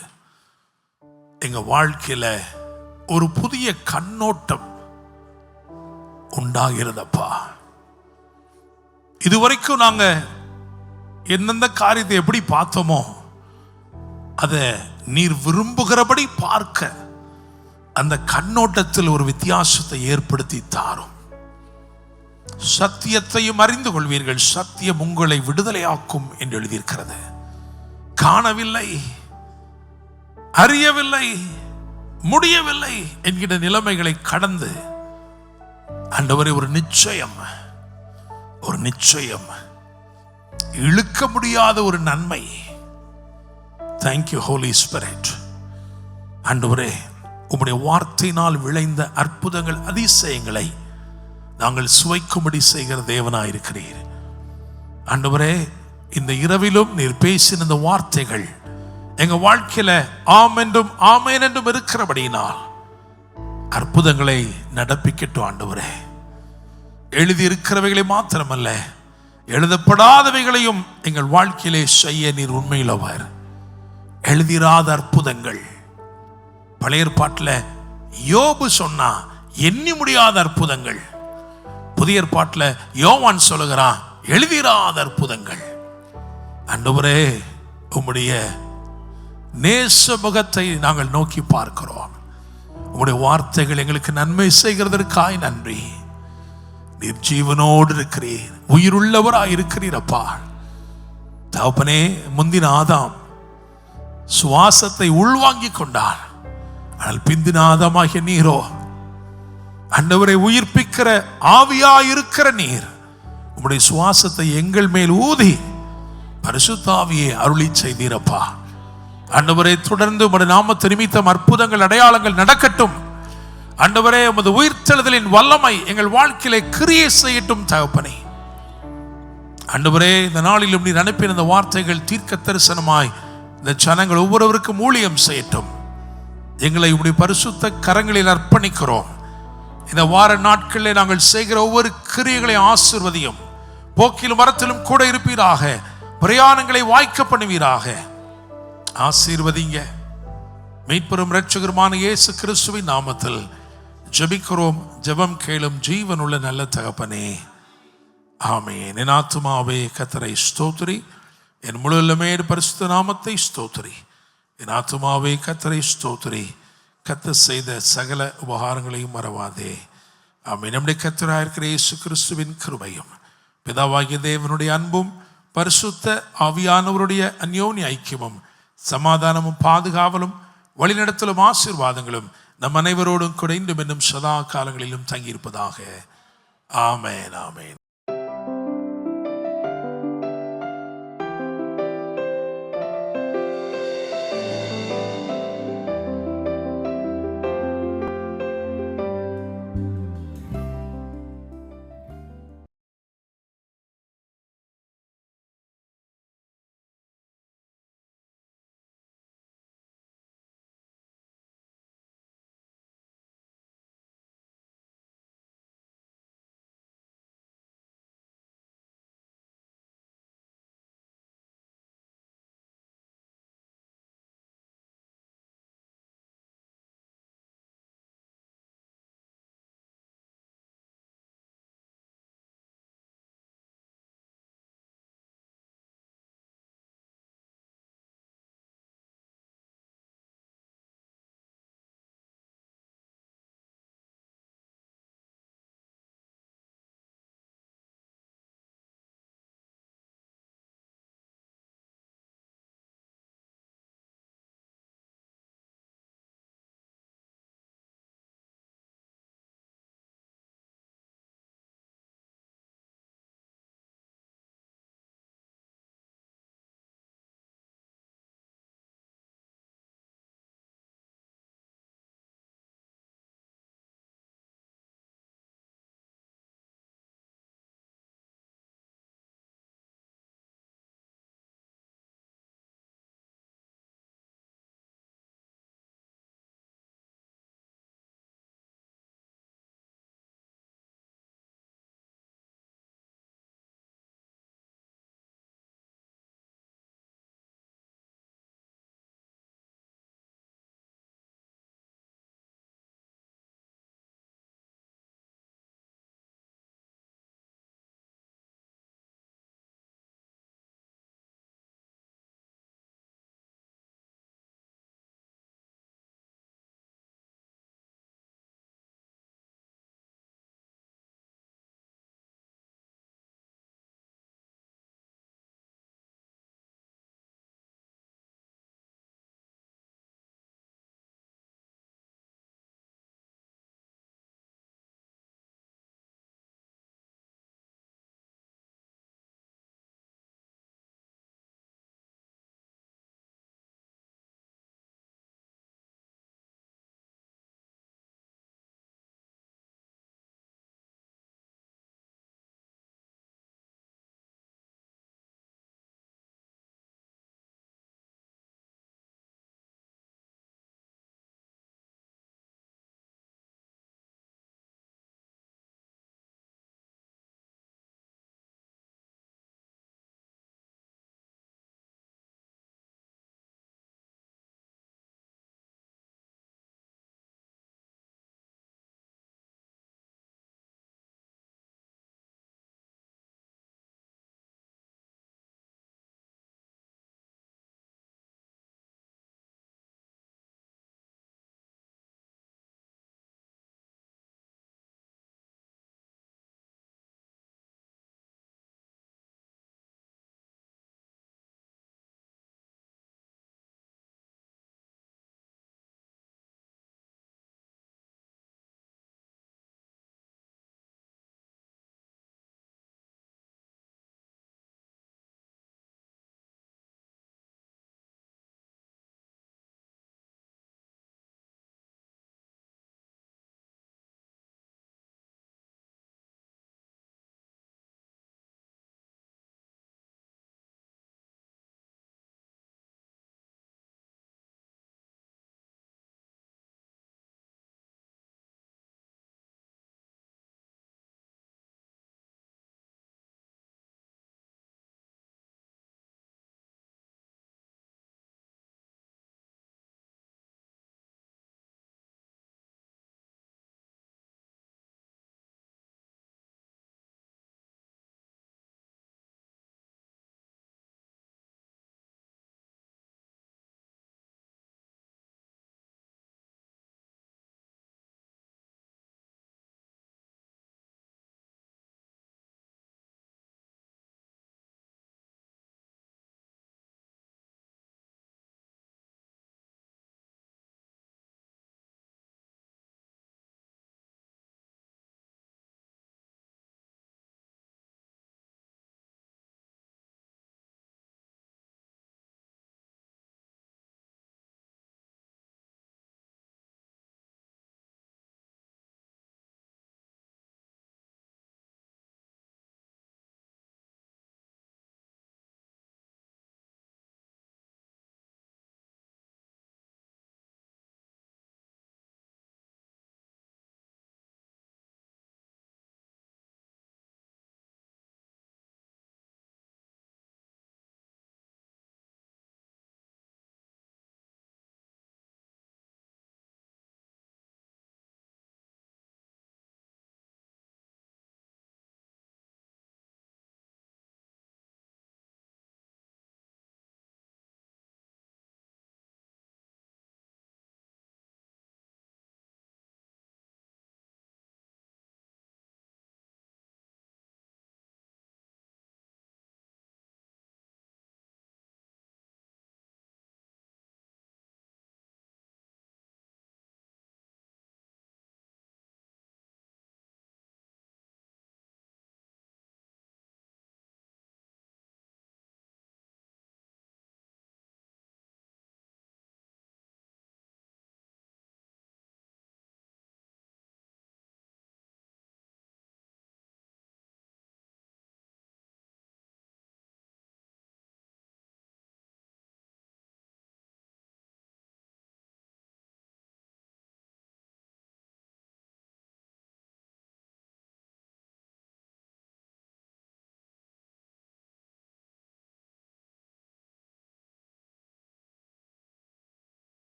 எங்க வாழ்க்கையில ஒரு புதிய கண்ணோட்டம் உண்டாகிறதப்பா. இதுவரைக்கும் நாங்க எந்தெந்த காரியத்தை எப்படி பார்த்தோமோ அதை நீர் விரும்புகிறபடி பார்க்க அந்த கண்ணோட்டத்தில் ஒரு வித்தியாசத்தை ஏற்படுத்தி தாரும். சத்தியத்தையும் அறிந்து கொள்வீர்கள், சத்தியம் உங்களை விடுதலையாக்கும் என்று எழுதியிருக்கிறது. காணவில்லை, அறியவில்லை, முடியவில்லை என்கிற நிலைமைகளை கடந்து ஆண்டவரே ஒரு நிச்சயம், ஒரு நிச்சயம், இழுக்க முடியாத ஒரு நன்மை. Thank you, Holy Spirit. ஆண்டவரே, உம்முடைய வார்த்தையினால் விளைந்த அற்புதங்கள், அதிசயங்களை நாங்கள் சுவைக்கும்படி செய்கிற தேவனாயிருக்கிறீர். ஆண்டவரே, இந்த இரவிலும் நீர் பேசின இந்த வார்த்தைகள் எங்க வாழ்க்கையில ஆம் என்றும் ஆமேன் என்றும் இருக்கிறபடியினால் அற்புதங்களை நடப்பிக்கட்டும். ஆண்டவரே, எழுதியிருக்கிறவைகளை மாத்திரமல்ல, எழுதப்படாதவைகளையும் எங்கள் வாழ்க்கையிலே செய்ய நீர் உண்மையுள்ளவர். எழுதிராத அற்புதங்கள், பழைய ஏற்பாட்டில் யோபு சொன்னா எண்ணி முடியாத அற்புதங்கள், புதிய ஏற்பாட்டில் யோவான் சொல்லுகிறான் எழுதிராத அற்புதங்கள். ஆண்டவரே, உம்முடைய நேச முகத்தை நாங்கள் நோக்கி பார்க்கிறோம். உம்முடைய வார்த்தைகள் எங்களுக்கு நன்மை செய்கிறதற்காய் நன்றி. நீர் ஜீவனோடு இருக்கிறீர், உயிருள்ளவராய் இருக்கிறீரப்பா. தகப்பனே, முந்தின ஆதாம் சுவாசத்தை உள்வாங்கிக் கொண்டார், ஆனால் பிந்தின ஆதாமாகிய நீரோ ஆண்டவரை உயிர்ப்பிக்கிற ஆவியாயிருக்கிற நீர் உம்முடைய சுவாசத்தை எங்கள் மேல் ஊதி பரிசுத்த ஆவியை அருளி செய்தீரப்பா. ஆண்டவரே, தொடர்ந்து உம்முடைய நாமத்து நிமித்தம் அற்புதங்கள், அடையாளங்கள் நடக்கட்டும். ஆண்டவரே, உமது உயிர்த்தெழுதலின் வல்லமை எங்கள் வாழ்க்கையிலே கிரியை செய்யட்டும். தகப்பனே, ஆண்டவரே, இந்த நாளிலும் நீர் அனுப்பின இந்த வார்த்தைகள் தீர்க்க தரிசனமாய் இந்த ஜனங்கள் ஒவ்வொருவருக்கும் ஊழியம் செய்யட்டும். எங்களை உம்முடைய பரிசுத்த கரங்களில் அர்ப்பணிக்கிறோம். இந்த வார நாட்களில் நாங்கள் செய்கிற ஒவ்வொரு கிரியைகளை ஆசீர்வதியும். போக்கிலும் மரத்திலும் கூட இருப்பீராக, பிரயாணங்களை வாய்க்க பண்ணுவீராக. ஆசீர்வதிங்க. மீட்பெரும் இரட்சகருமான இயேசு கிறிஸ்துவின் நாமத்தில் ஜெபிக்கிறோம். ஜெபம் கேளும் ஜீவனுள்ள நல்ல தகப்பனே, ஆமென். என் ஆத்துமாவே கர்த்தரை ஸ்தோத்திரி, என் முழு உள்ளமே பரிசுத்த நாமத்தை ஸ்தோத்திரி. என் ஆத்துமாவே கர்த்தரை ஸ்தோத்திரி, கர்த்தர் செய்த சகல உபகாரங்களையும் மறவாதே. ஆமென். நம்முடைய கர்த்தராயிருக்கிற இயேசு கிறிஸ்துவின் கிருபையும் பிதாவாகிய தேவனுடைய அன்பும் பரிசுத்த ஆவியானவருடைய அந்யோன்ய ஐக்கியமும் சமாதானமும் பாதுகாவலும் வழிநடத்தலும் ஆசீர்வாதங்களும் நம் அனைவரோடும் கூட இன்றும் இன்னும் சதா காலங்களிலும் தங்கியிருப்பதாக. ஆமென், ஆமென்.